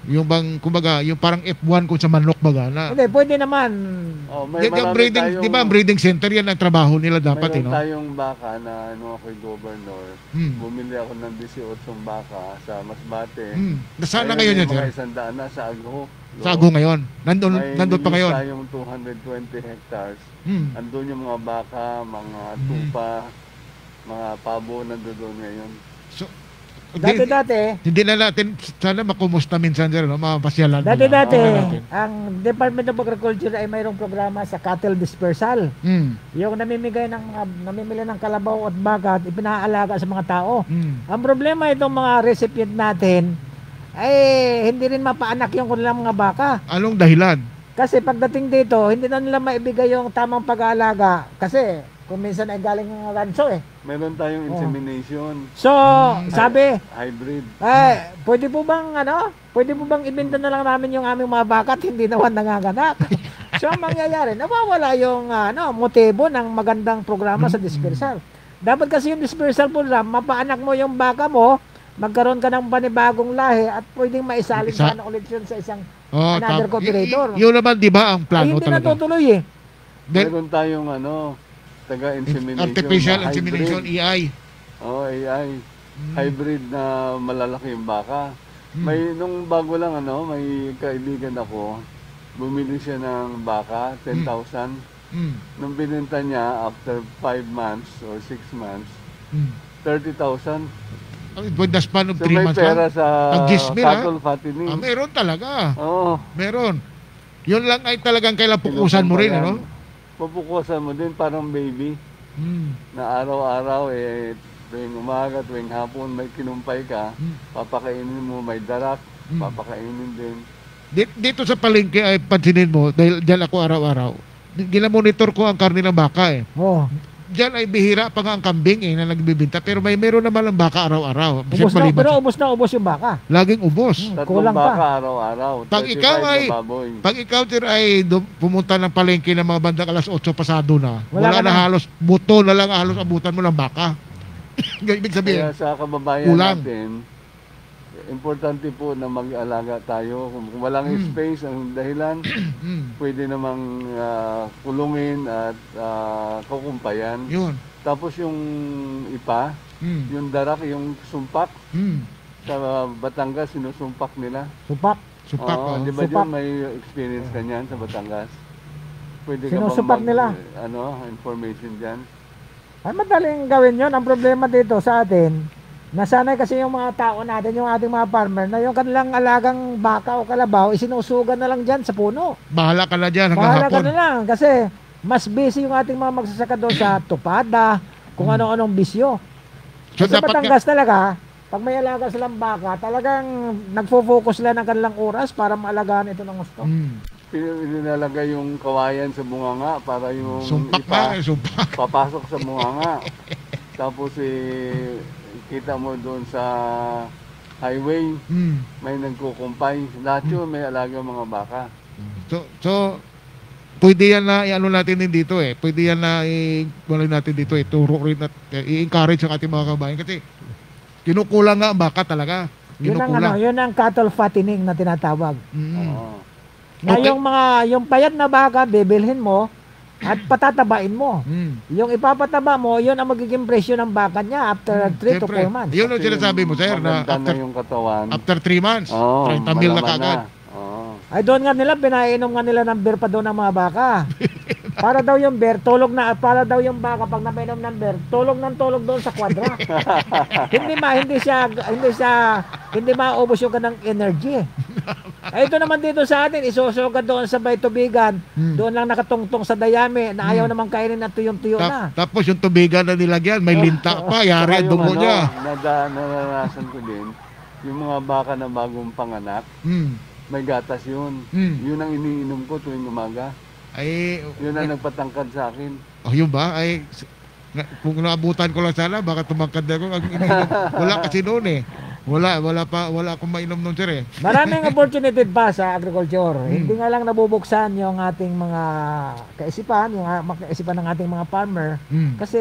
Yung bang, kumbaga, yung parang F1 kung sa manok baga na. Hindi, pwede naman. Oh, may Yung marami breeding, tayong, di ba, ang breeding center yan ang trabaho nila dapat, mayroon no? tayong baka na ako'y governor. Hmm. Bumili ako ng 18 baka sa Masbate. Nasaan na ngayon yan, sir? Mga 100 na sa Agho. Sa Ago ngayon. Nandun pa ngayon. May tayong 220 hectares. Andun yung mga baka, mga tupa, mga pabo nandoon ngayon. So, Dati-dati, hindi na natin, sana makumusta minsan, sir, no? Mapasyalan. dati-dati, natin. ang Department of Agriculture ay mayroong programa sa cattle dispersal. Yung namimigay namimili ng kalabaw at baka at ipinaalaga sa mga tao. Ang problema itong mga recipient natin ay hindi rin mapaanak yung kanilang mga baka. Anong dahilan? Kasi pagdating dito, hindi na nila maibigay yung tamang pag-aalaga. Kasi kung minsan ay galing ng ranso eh. Meron tayong insemination, So, sabi, hybrid. pwede po bang ibenta na lang namin yung aming mga baka at hindi naman nanganganak? So, ang mangyayari, nawawala yung motibo ng magandang programa sa dispersal. Dapat kasi yung dispersal program, mapaanak mo yung baka mo, magkaroon ka ng panibagong lahi at pwedeng maisalin sana ulit yun sa isang another cooperator. Yun naman, di ba, ang Ay, plano hindi talaga? natutuloy eh. Meron tayong taga-insemination. Artificial na insemination, hybrid. AI. AI. Hybrid na malalaki yung baka. May nung bago lang may kaibigan ako, bumili siya ng baka, 10,000. Nung binenta niya after 5 months or 6 months, 30,000. With the span of So 3 may months pera lang. sa Ang gismil, cattle fattening. Meron talaga. Oo. Meron. Yun lang ay talagang kailang pukusan mo rin, ano? Pupukusan mo din parang baby. Na araw-araw tuwing umaga, tuwing hapon may kinumpay ka, papakainin mo, may darak, papakainin din. Dito sa palengke ay pansinin mo, dahil dyan ako araw-araw, ginamonitor ko ang karne ng baka eh. Oh. Diyan ay bihira pa nga ang kambing na nagbibinta, pero meron naman ang baka araw-araw. Pero ubos yung baka. Laging ubos. Tatlong Kulang baka pa. araw-araw. Pag ikaw 35 ay- na baboy. Pag ikaw sir ay pumunta ng palengke ng mga bandang alas 8 pasado na, Wala wala ka na na. halos, buto na lang halos abutan mo ng baka. Ibig sabihin, Kaya sa kababayan kulang. natin, importante po na mag-alaga tayo. Kung walang space, ang dahilan, pwede namang kulungin at kukumpayan. yun. Tapos yung ipa, yung darak, yung sumpak, sa Batangas, sinusumpak nila. Supak. Supak. Oo, oh. di ba Supak. dyan may experience ka niyan sa Batangas? Pwede ka Sinusupak nila. information dyan? Ay, madaling gawin yon. Ang problema dito sa atin, nasanay kasi yung mga tao natin, yung ating mga farmer, na yung kanilang alagang baka o kalabaw, isinusugan na lang dyan sa puno. Bahala ka na dyan hanggang Bahala ka hapon. na lang kasi mas busy yung ating mga magsasaka doon sa tupada, kung ano-anong bisyo. So Sa dapat Batangas talaga, pag may alaga silang baka, talagang nagfo-focus lang ng kanilang oras para maalagaan ito ng gusto. Nilalagay yung kawayan sa bunganga para yung Sumpak na, sumpak. papasok sa bunganga. Tapos kita mo doon sa highway, may nagkukumpay. Lahat yun may alaga mga baka. So pwede yan na i-ano natin din dito eh. Pwede yan na i-wala natin dito eh. Turo rin at i-encourage ang ating mga kabayan kasi kinukulang nga ang baka talaga. Kinukulang. Yun ang cattle fattening na tinatawag. Oo. Na Okay. yung payat na baka, bibilhin mo at patatabain mo. Yung ipapataba mo, yun ang magiging presyo ng baka niya after 3 to 4 months. Yun ang sinasabi mo, sir, na Maganda na yung katawan. after 3 months, Oo, 30 mil na malaman kagad. Oo. Ay doon nga nila, pinainom nga nila ng beer pa doon ng mga baka. Para daw yung beer, para daw yung baka pag napainom ng beer, tulog doon sa kwadra. hindi maubos yung kanang energy. Ay ito naman dito sa atin, isusugad doon sa may tubigan, doon lang nakatungtong sa dayami, na ayaw naman kainin ng tuyong-tuyo na. Tapos yung tubigan na nilagyan, may linta pa, yari ang Saka yung dugo niya. naranasan ko din, yung mga baka na bagong panganak, may gatas yun. Yun ang iniinom ko tuwing umaga. Ay, Yun ang nagpatangkad sa akin. yun ba? Ay, kung naabutan ko lang sana, baka tumangkad ako. Wala kasi noon eh. Wala akong mainom noon, sir eh. Maraming opportunity pa sa agriculture. Hindi nga lang nabubuksan yung ating mga kaisipan, yung kaisipan ng ating mga farmer. Kasi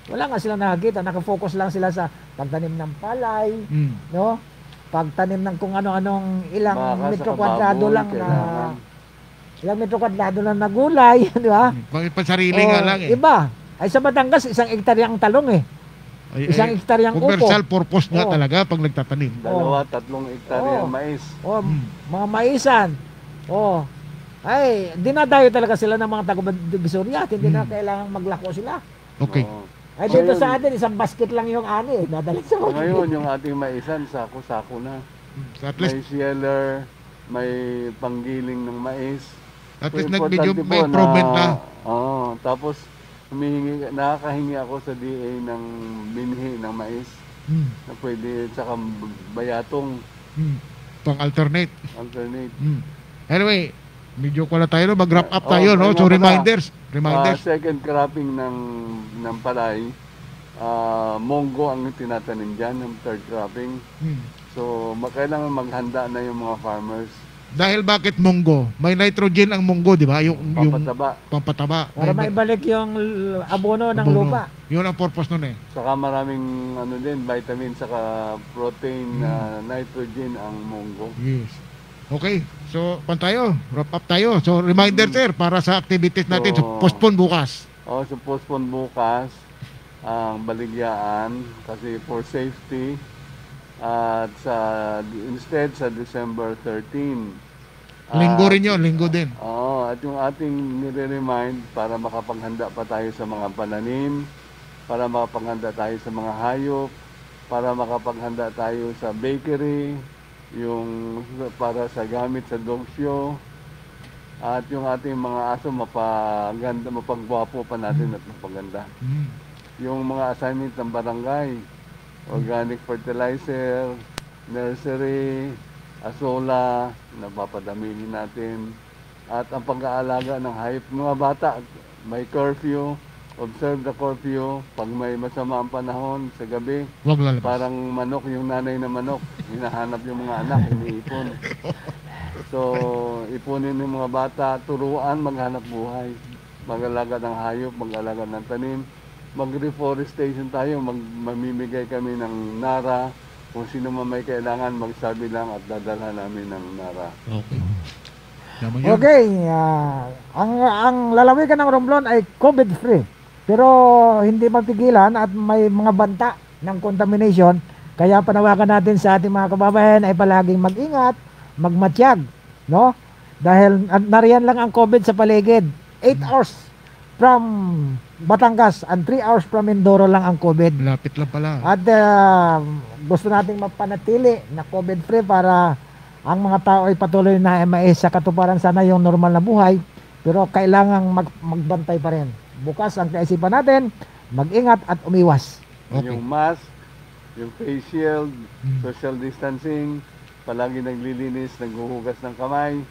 wala nga silang nakakita, nakafocus lang sila sa pagtanim ng palay, no? Pagtanim ng kung ano-anong ilang Baka metro sa kwadrado kababoy, lang na kailangan. ilang metro kwadrado lang na gulay, di ba? Pansarili nga lang eh. Iba. Ay sa Batangas, 1 hektarya ang talong eh. Ay, 1 hektarya ang upo. commercial purpose nga Oo. talaga pag nagtatanim. 2-3 hektarya Oo. mais. Mga maisan. Ay, dinadayo talaga sila ng mga taga-Divisoria at hindi na kailangang maglako sila. Okay. Oo. Ay dito Ngayon- sa atin, isang basket lang yung ani, dadalhin sa So, basket. ngayon, yung ating maisan, sako-sako na. So at least, May sheller, may panggiling ng mais. at least Importante medyo po may improvement na. Oo, tapos nakakahingi ako sa DA ng binhi ng mais na pwede, tsaka bayatong Pang alternate. alternate. Anyway, medyo ko na tayo, no? Mag-wrap up tayo, Oh, no? ayun So nga pala. reminders. Second cropping ng palay, munggo ang tinatanim dyan, ng third cropping. So, kailangan maghanda na yung mga farmers. Dahil bakit munggo? May nitrogen ang munggo, di ba? Yung Pampataba. pampataba. Para maibalik yung abono ng Abono. lupa. Yun ang purpose nun eh. Saka maraming vitamin, saka protein, nitrogen ang munggo. Yes. Okay. So, tayo. Wrap up tayo. So, reminder, sir, para sa activities natin. So, So, postpone bukas. So postpone bukas ang baligyaan kasi for safety at instead sa December 13. Linggo rin yun. Linggo din. At yung ating nire-remind para makapaghanda pa tayo sa mga pananim, para makapaghanda tayo sa mga hayop, para makapaghanda tayo sa bakery, yung para sa gamit sa dog show, at yung ating mga aso mapagwapo pa natin at mapaganda. Yung mga assignment ng barangay, organic fertilizer, nursery, asola, napapadaminin natin. At ang pag-aalaga ng hayop, mga bata, may curfew, observe the curfew. Pag may masama ang panahon sa gabi, Huwag lalabas. parang manok, yung nanay na manok, hinahanap yung mga anak, iniipon. So, ipunin yung mga bata, turuan, maghanap buhay. Mag-alaga ng hayop, mag-alaga ng tanim. Mag-reforestation tayo, mamimigay kami ng nara. Kung sino man may kailangan, magsabi lang at dadalhan namin ng nara. Okay. Tama yun. Okay, ang lalawigan ng Romblon ay COVID-free. Pero hindi mapigilan at may mga banta ng contamination. Kaya panawagan natin sa ating mga kababayan ay palaging mag-ingat, magmatiyag, no? Dahil nariyan lang ang COVID sa paligid. 8 hours from Batangas and 3 hours from Mindoro lang ang COVID. Lapit lang pala. At gusto nating mapanatili na COVID-free para ang mga tao ay patuloy na sa katuparan sana yung normal na buhay. Pero kailangang magbantay pa rin. Bukas ang kaisipan natin, mag-ingat at umiwas. Okay. Yung mask, yung face shield, social distancing, palagi naglilinis, naghuhugas ng kamay,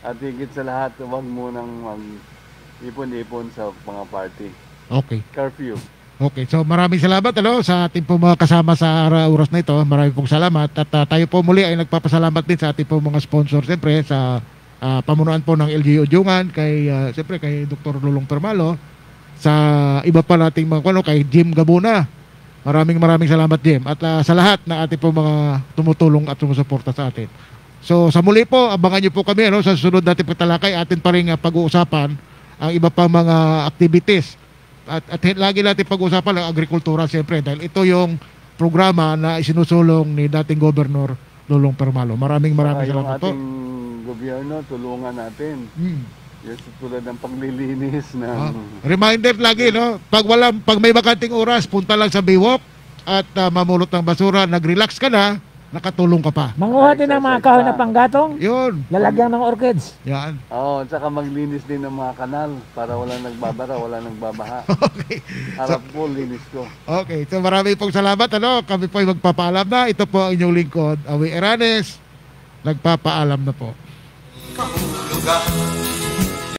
at higit sa lahat, huwag mo nang mag-ipon-ipon sa mga party. Okay. Curfew. Okay, so maraming salamat sa ating po mga kasama sa oras na ito. Maraming pong salamat at tayo po muli ay nagpapasalamat din sa ating po mga sponsor siyempre sa pamunuan po ng LGU Jungan, siyempre kay Dr. Lulong Permalo, sa iba pa nating mga kay Jim Gabuna. Maraming salamat, Jim, at sa lahat ng ating po mga tumutulong at sumusuporta sa atin. So sa muli po, abangan niyo po kami sa susunod nating pagtalakay. Atin pa rin pag-uusapan ang iba pang mga activities. At lagi natin pag-uusapan ang agrikultura siyempre dahil ito yung programa na isinusulong ni dating Governor Lulong Permalo. Maraming salamat po. Yung ating gobyerno, tulungan natin. Yung tulad ng paglilinis ng... Reminder lagi, pag may bakanting oras, punta lang sa Baywalk at mamulot ng basura, nag-relax ka na, nakatulong ka pa. Manguha din ng mga kahoy na panggatong, Yun. lalagyan ng orchids. Yan. Oo, at saka maglinis din ng mga kanal para wala nagbabara, wala nagbabaha. Okay. Harap po, linis ko. Okay, so maraming pong salamat. Kami po ay magpapaalam na. Ito po ang inyong lingkod, Awi Eranes. Nagpapaalam na po. Kahulugan